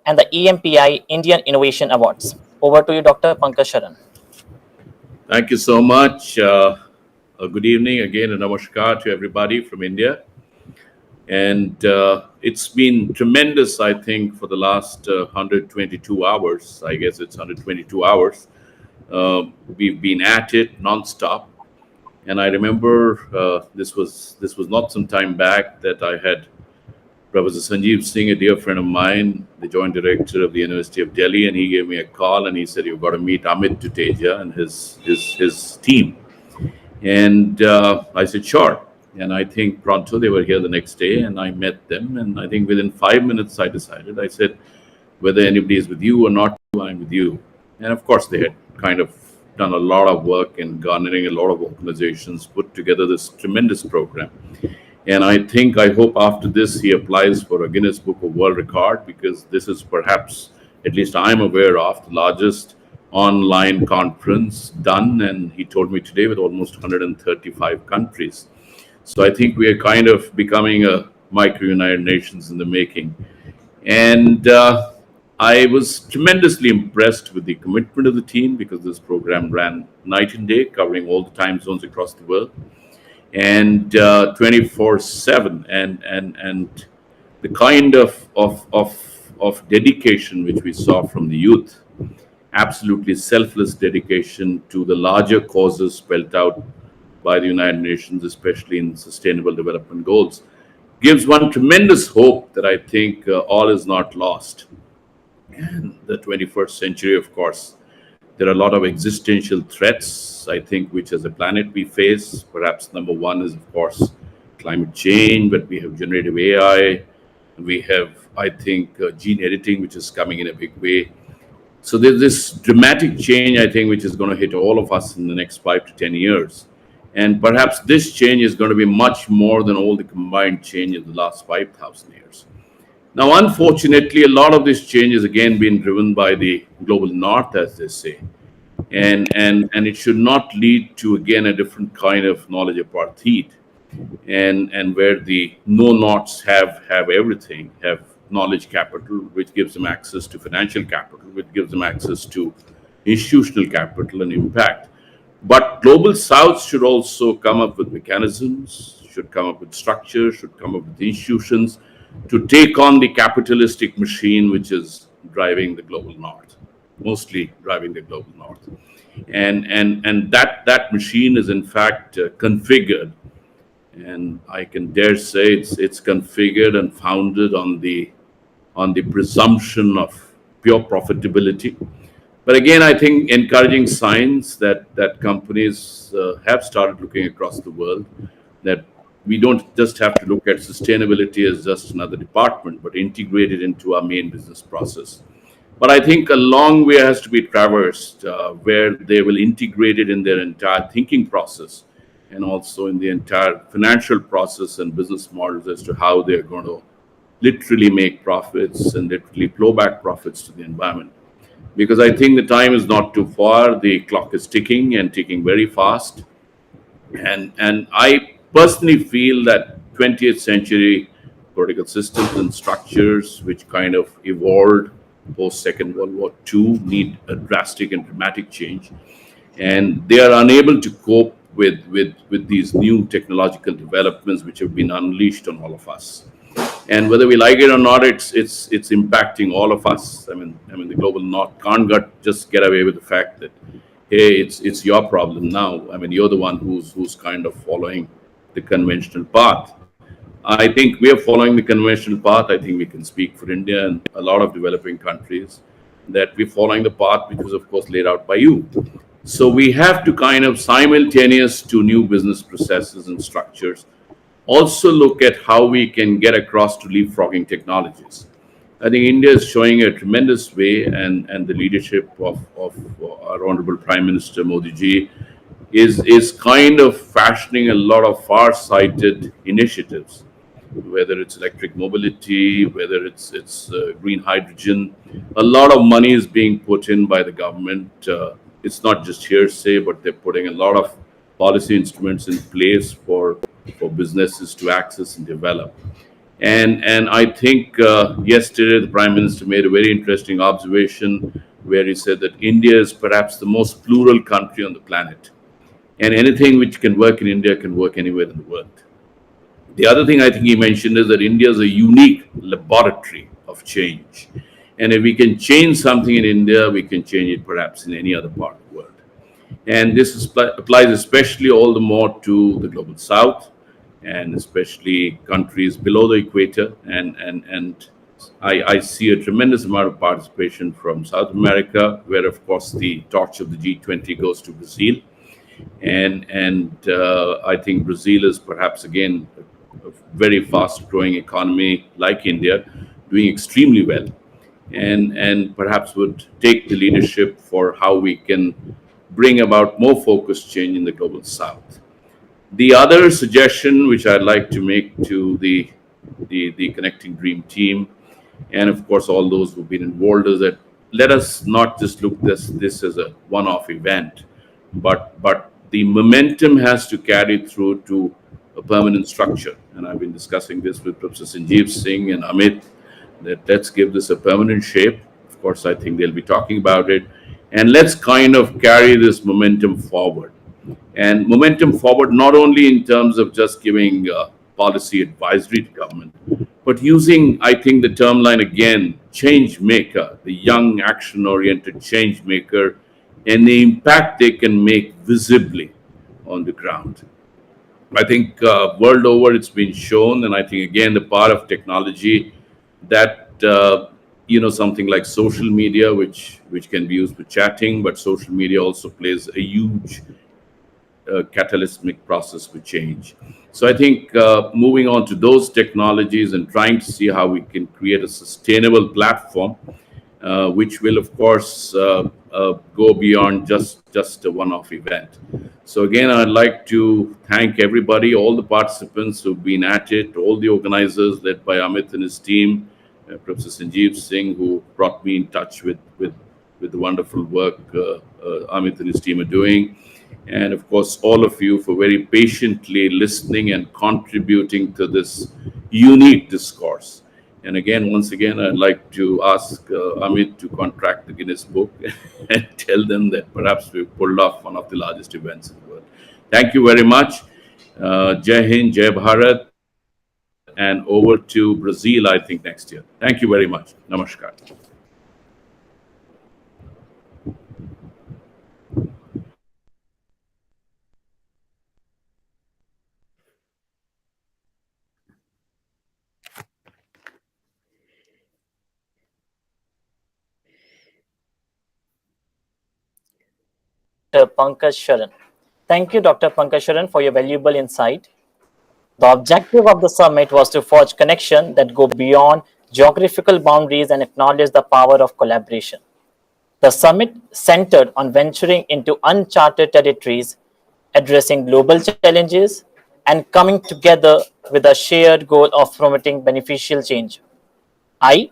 and the EMPI Indian Innovation Awards. Over to you, Dr. Pankaj Sharan. Thank you so much. Good evening again, and namaskar to everybody from India. And it's been tremendous, I think, for the last 122 hours. I guess it's 122 hours. We've been at it nonstop. And I remember this was not some time back that I had Professor Sanjeev Singh, a dear friend of mine, the joint director of the University of Delhi, and he gave me a call and he said, "You've got to meet Amit Tuteja and his team." And I said, "Sure." And I think pronto they were here the next day, and I met them. And I think within 5 minutes, I decided. I said, "Whether anybody is with you or not, I'm with you." And of course, they had kind of done a lot of work in garnering a lot of organizations, put together this tremendous program. And I hope after this he applies for a Guinness Book of World Record, because this is perhaps, at least I'm aware of, the largest online conference done. And he told me today with almost 135 countries. So I think we are kind of becoming a micro United Nations in the making. And I was tremendously impressed with the commitment of the team, because this program ran night and day, covering all the time zones across the world, and 24/7, and the kind of dedication which we saw from the youth, absolutely selfless dedication to the larger causes spelled out by the United Nations, especially in Sustainable Development Goals, gives one tremendous hope that I think all is not lost. And the 21st century, of course, there are a lot of existential threats, I think, which as a planet we face. Perhaps number one is, of course, climate change, but we have generative AI. We have, I think, gene editing, which is coming in a big way. So there's this dramatic change, I think, which is going to hit all of us in the next 5 to 10 years. And perhaps this change is going to be much more than all the combined change in the last 5,000 years. Now, unfortunately, a lot of this change is again being driven by the global north, as they say. And it should not lead to, again, a different kind of knowledge apartheid, and where the no-nots have everything, have knowledge capital, which gives them access to financial capital, which gives them access to institutional capital and impact. But Global South should also come up with mechanisms, should come up with structures, should come up with institutions to take on the capitalistic machine which is driving the Global North, mostly driving the Global North. And that machine is in fact configured, and I can dare say it's configured and founded on the presumption of pure profitability. But again, I think encouraging signs that companies have started looking across the world, that we don't just have to look at sustainability as just another department, but integrate it into our main business process. But I think a long way has to be traversed where they will integrate it in their entire thinking process and also in the entire financial process and business models as to how they're going to literally make profits and literally flow back profits to the environment. Because I think the time is not too far. The clock is ticking and ticking very fast. And I personally feel that 20th century political systems and structures which kind of evolved post Second World War II need a drastic and dramatic change. And they are unable to cope with these new technological developments which have been unleashed on all of us. And whether we like it or not, it's impacting all of us. I mean, the global north can't just get away with the fact that, hey, it's your problem now. I mean, you're the one who's kind of following the conventional path. I think we are following the conventional path. I think we can speak for India and a lot of developing countries that we're following the path because, of course, laid out by you. So we have to kind of simultaneous to new business processes and structures also look at how we can get across to leapfrogging technologies. I think India is showing a tremendous way, and the leadership of our Honorable Prime Minister Modi ji is kind of fashioning a lot of far-sighted initiatives, whether it's electric mobility, whether it's green hydrogen. A lot of money is being put in by the government. It's not just hearsay, but they're putting a lot of policy instruments in place for businesses to access and develop. And I think yesterday the Prime Minister made a very interesting observation where he said that India is perhaps the most plural country on the planet. And anything which can work in India can work anywhere in the world. The other thing I think he mentioned is that India is a unique laboratory of change. And if we can change something in India, we can change it perhaps in any other part of the world. And applies especially all the more to the global south and especially countries below the equator. And I see a tremendous amount of participation from South America, where, of course, the torch of the G20 goes to Brazil. And I think Brazil is perhaps, again, a very fast-growing economy like India, doing extremely well. And perhaps would take the leadership for how we can bring about more focused change in the global south. The other suggestion which I'd like to make to the Connecting Dream team, and of course all those who've been involved, is that let us not just look this as a one-off event, but the momentum has to carry through to a permanent structure. And I've been discussing this with Professor Sanjeev Singh and Amit, that let's give this a permanent shape. Of course, I think they'll be talking about it. And let's kind of carry this momentum forward. And momentum forward not only in terms of just giving policy advisory to government, but using, I think, the term line again, change maker, the young action-oriented change maker, and the impact they can make visibly on the ground. I think world over it's been shown, and I think again the power of technology, that something like social media, which can be used for chatting, but social media also plays a huge catalytic process for change. So I think moving on to those technologies and trying to see how we can create a sustainable platform, which will of course go beyond just a one-off event. So again, I'd like to thank everybody, all the participants who've been at it, all the organizers led by Amit and his team, Professor Sanjeev Singh, who brought me in touch with the wonderful work Amit and his team are doing. And of course, all of you for very patiently listening and contributing to this unique discourse. And again, once again, I'd like to ask Amit to contract the Guinness Book and tell them that perhaps we've pulled off one of the largest events in the world. Thank you very much. Jai Hind, Jai Bharat, and over to Brazil, I think, next year. Thank you very much. Namaskar. Dr. Pankaj Sharan. Thank you, Dr. Pankaj Sharan, for your valuable insight. The objective of the summit was to forge connections that go beyond geographical boundaries and acknowledge the power of collaboration. The summit centered on venturing into uncharted territories, addressing global challenges, and coming together with a shared goal of promoting beneficial change. I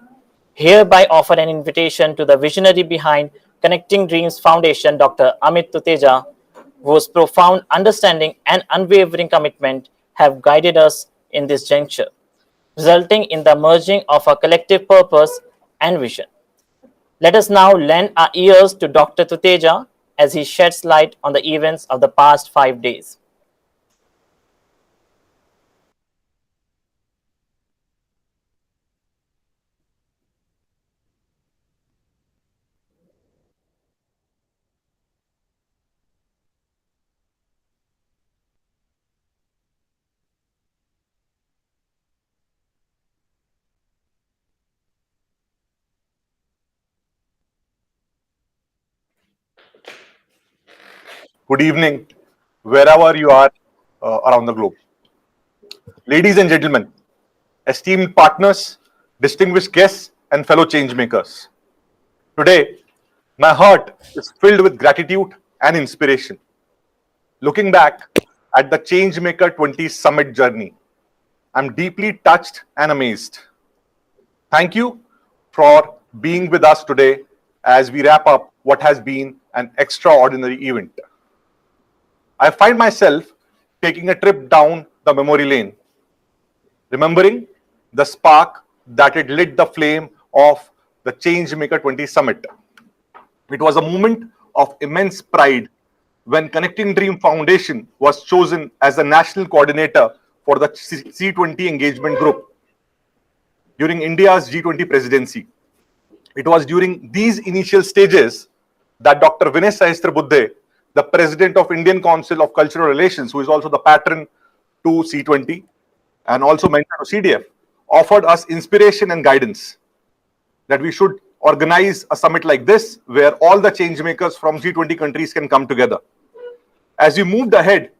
hereby offer an invitation to the visionary behind Connecting Dreams Foundation, Dr. Amit Tuteja, whose profound understanding and unwavering commitment have guided us in this juncture, resulting in the merging of a collective purpose and vision. Let us now lend our ears to Dr. Tuteja as he sheds light on the events of the past 5 days. Good evening, wherever you are around the globe. Ladies and gentlemen, esteemed partners, distinguished guests, and fellow changemakers. Today, my heart is filled with gratitude and inspiration. Looking back at the Changemaker20 Summit journey, I'm deeply touched and amazed. Thank you for being with us today as we wrap up what has been an extraordinary event. I find myself taking a trip down the memory lane, remembering the spark that had lit the flame of the Changemaker20 Summit. It was a moment of immense pride when Connecting Dream Foundation was chosen as the national coordinator for the C20 engagement group during India's G20 presidency. It was during these initial stages that Dr. Vinay Sahasrabudhe, the president of Indian Council of Cultural Relations, who is also the patron to C20 and also mentor to CDF, offered us inspiration and guidance that we should organize a summit like this where all the change makers from G20 countries can come together. As we moved ahead,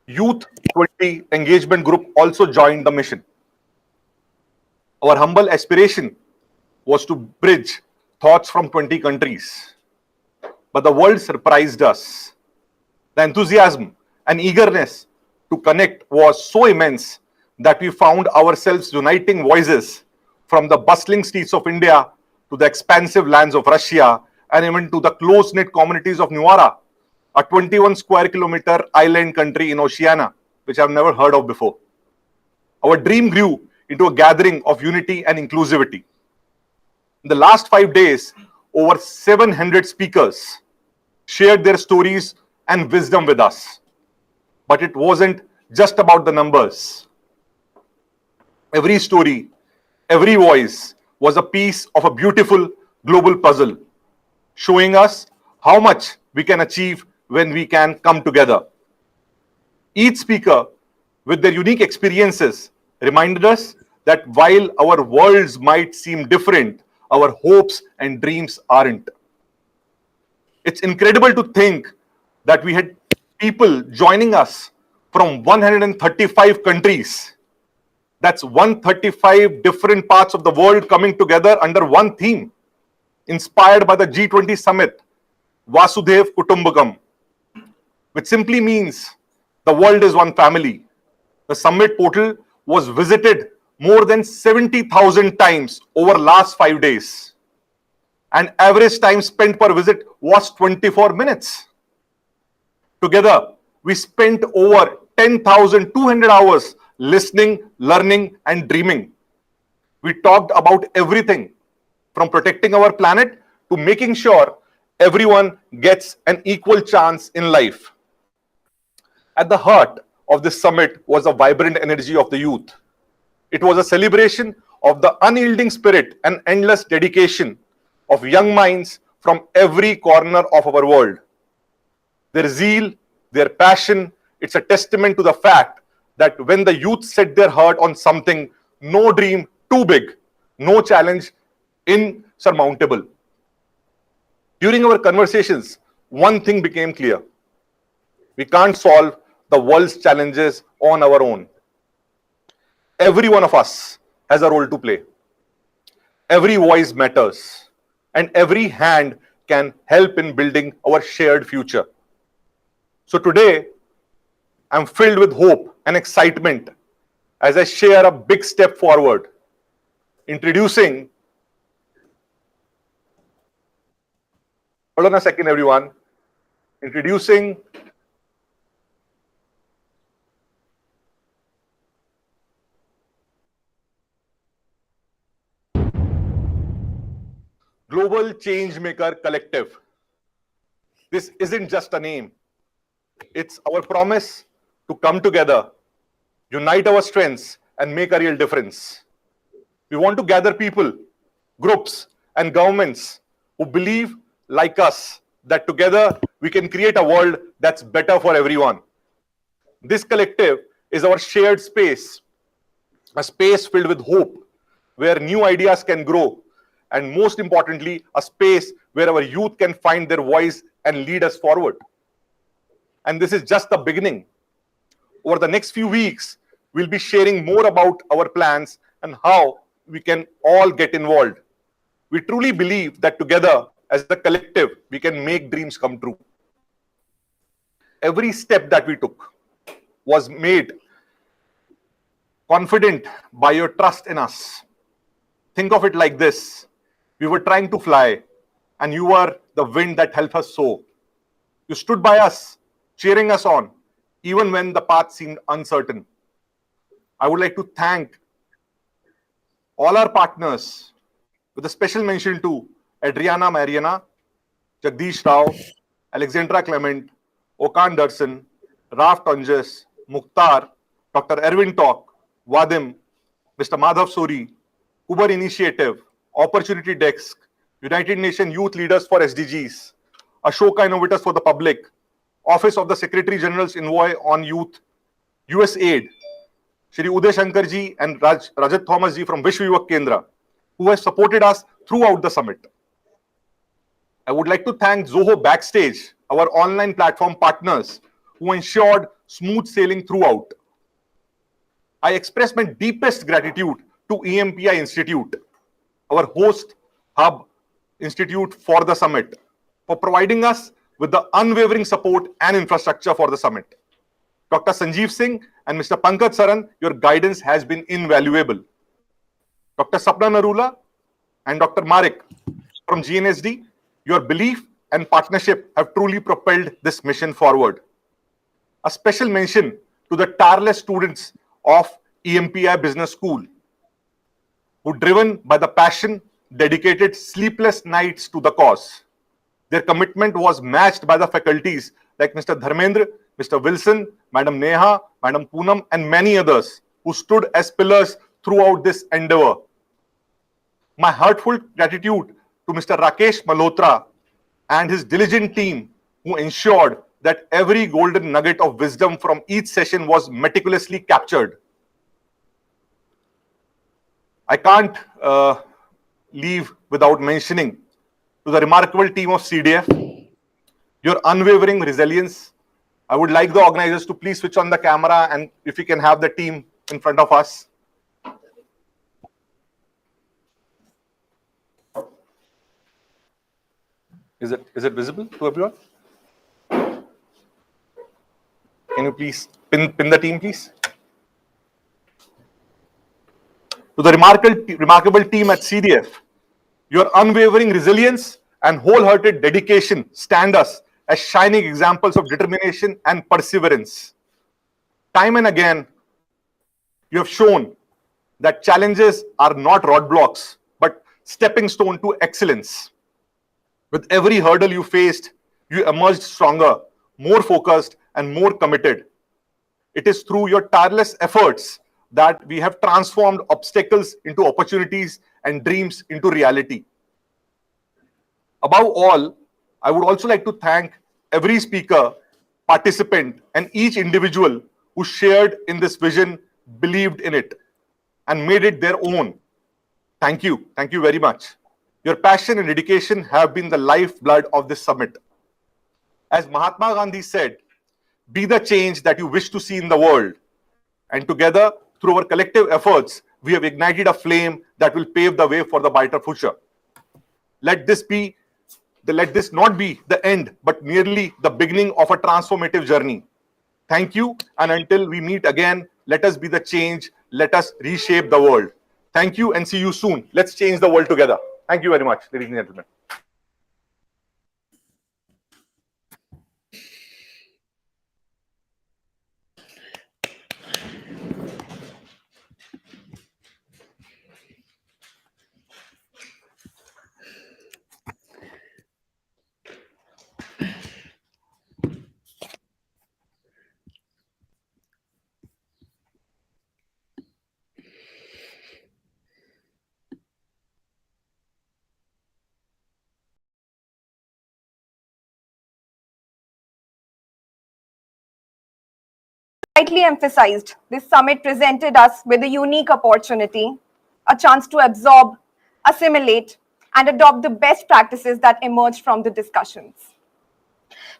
Youth 20 Engagement Group also joined the mission. Our humble aspiration was to bridge thoughts from 20 countries. But the world surprised us. The enthusiasm and eagerness to connect was so immense that we found ourselves uniting voices from the bustling streets of India to the expansive lands of Russia and even to the close-knit communities of Nuara, a 21 square kilometer island country in Oceania, which I've never heard of before. Our dream grew into a gathering of unity and inclusivity. In the last 5 days, over 700 speakers shared their stories and wisdom with us. But it wasn't just about the numbers. Every story, every voice was a piece of a beautiful global puzzle, showing us how much we can achieve when we can come together. Each speaker, with their unique experiences, reminded us that while our worlds might seem different, our hopes and dreams aren't. It's incredible to think that we had people joining us from 135 countries. That's 135 different parts of the world coming together under one theme, inspired by the G20 summit, Vasudev Kutumbakam, which simply means the world is one family. The summit portal was visited more than 70,000 times over last 5 days. And average time spent per visit was 24 minutes. Together, we spent over 10,200 hours listening, learning, and dreaming. We We talked about everything from protecting our planet to making sure everyone gets an equal chance in life. At the heart of this summit was the vibrant energy of the youth. It was a celebration of the unyielding spirit and endless dedication of young minds from every corner of our world. Their zeal, their passion, it's a testament to the fact that when the youth set their heart on something, no dream too big, no challenge insurmountable. During our conversations, one thing became clear. We can't solve the world's challenges on our own. Every one of us has a role to play. Every voice matters, and every hand can help in building our shared future. So today, I'm filled with hope and excitement as I share a big step forward. Introducing, hold on a second, everyone. Introducing Global Changemaker Collective. This isn't just a name. It's our promise to come together, unite our strengths, and make a real difference. We want to gather people, groups, and governments who believe, like us, that together we can create a world that's better for everyone. This collective is our shared space, a space filled with hope, where new ideas can grow, and most importantly, a space where our youth can find their voice and lead us forward. And this is just the beginning. Over the next few weeks, we'll be sharing more about our plans and how we can all get involved. We truly believe that together, as a collective, we can make dreams come true. Every step that we took was made confident by your trust in us. Think of it like this. We were trying to fly, and you were the wind that helped us soar. You stood by us, cheering us on, even when the path seemed uncertain. I would like to thank all our partners, with a special mention to Adriana Mariana, Jagdish Rao, Alexandra Clement, Okan Darson, Raf Tonjes, Mukhtar, Dr. Erwin Talk, Vadim, Mr. Madhav Suri, Uber Initiative, Opportunity Desk, United Nations Youth Leaders for SDGs, Ashoka Innovators for the Public, Office of the Secretary General's Envoy on Youth, USAID, Shri Uday Shankar ji and Rajat Thomas ji from Vishwa Yuva Kendra, who have supported us throughout the summit. I would like to thank Zoho Backstage, our online platform partners, who ensured smooth sailing throughout. I express my deepest gratitude to EMPI Institute, our host hub institute for the summit, for providing us with the unwavering support and infrastructure for the summit. Dr. Sanjeev Singh and Mr. Pankaj Saran, your guidance has been invaluable. Dr. Sapna Narula and Dr. Marik from GNSD, your belief and partnership have truly propelled this mission forward. A special mention to the tireless students of EMPI Business School, who, driven by the passion, dedicated sleepless nights to the cause. Their commitment was matched by the faculties like Mr. Dharmendra, Mr. Wilson, Madam Neha, Madam Poonam, and many others who stood as pillars throughout this endeavor. My heartfelt gratitude to Mr. Rakesh Malhotra and his diligent team who ensured that every golden nugget of wisdom from each session was meticulously captured. I can't leave without mentioning to the remarkable team of CDF, your unwavering resilience. I would like the organizers to please switch on the camera, and if we can have the team in front of us. Is it visible to everyone? Can you please pin the team, please? To the remarkable team at CDF, your unwavering resilience and wholehearted dedication stand us as shining examples of determination and perseverance. Time and again, you have shown that challenges are not roadblocks, but stepping stone to excellence. With every hurdle you faced, you emerged stronger, more focused, and more committed. It is through your tireless efforts that we have transformed obstacles into opportunities and dreams into reality. Above all, I would also like to thank every speaker, participant, and each individual who shared in this vision, believed in it, and made it their own. Thank you. Thank you very much. Your passion and dedication have been the lifeblood of this summit. As Mahatma Gandhi said, be the change that you wish to see in the world. And together, through our collective efforts, we have ignited a flame that will pave the way for the brighter future. Let this not be the end, but merely the beginning of a transformative journey. Thank you. And until we meet again, let us be the change. Let us reshape the world. Thank you and see you soon. Let's change the world together. Thank you very much, ladies and gentlemen. Rightly emphasized, this summit presented us with a unique opportunity, a chance to absorb, assimilate, and adopt the best practices that emerged from the discussions.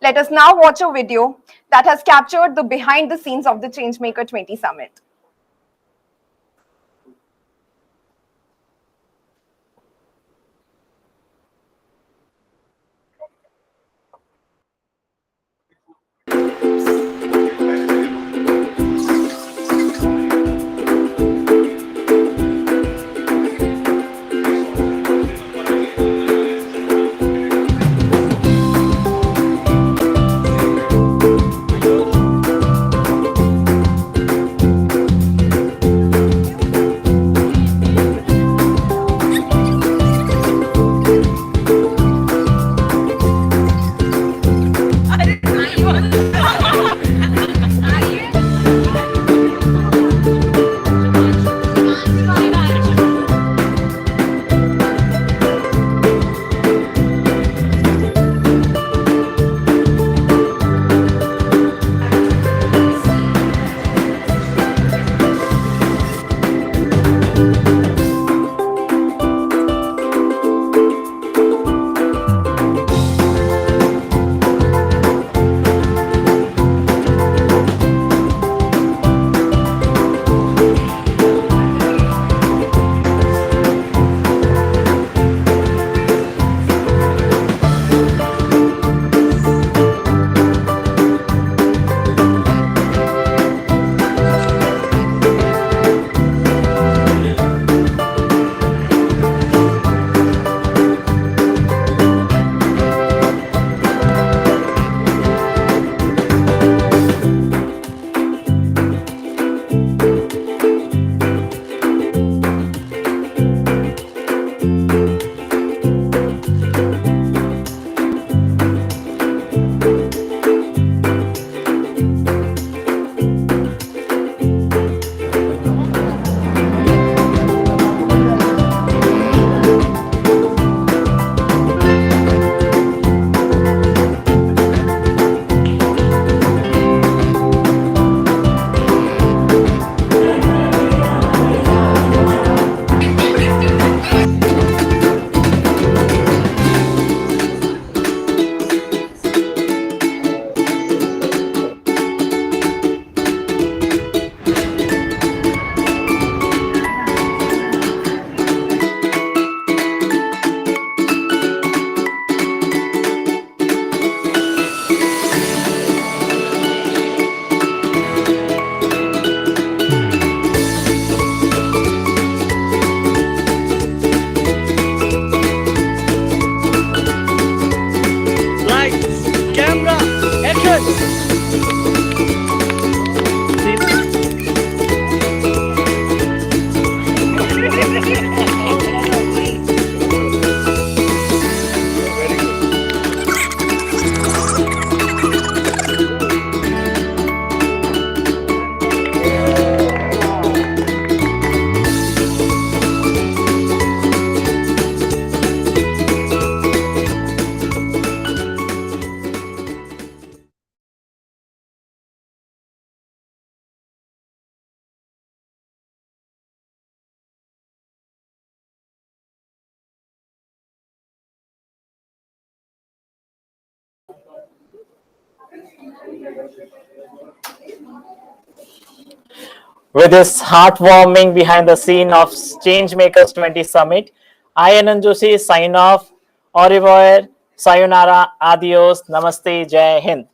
Let us now watch a video that has captured the behind the scenes of the Changemaker20 Summit. With this heartwarming behind the scene of Changemakers20 Summit, I, Anand Joshi, sign off. Au revoir, sayonara, adios, namaste, jai hind.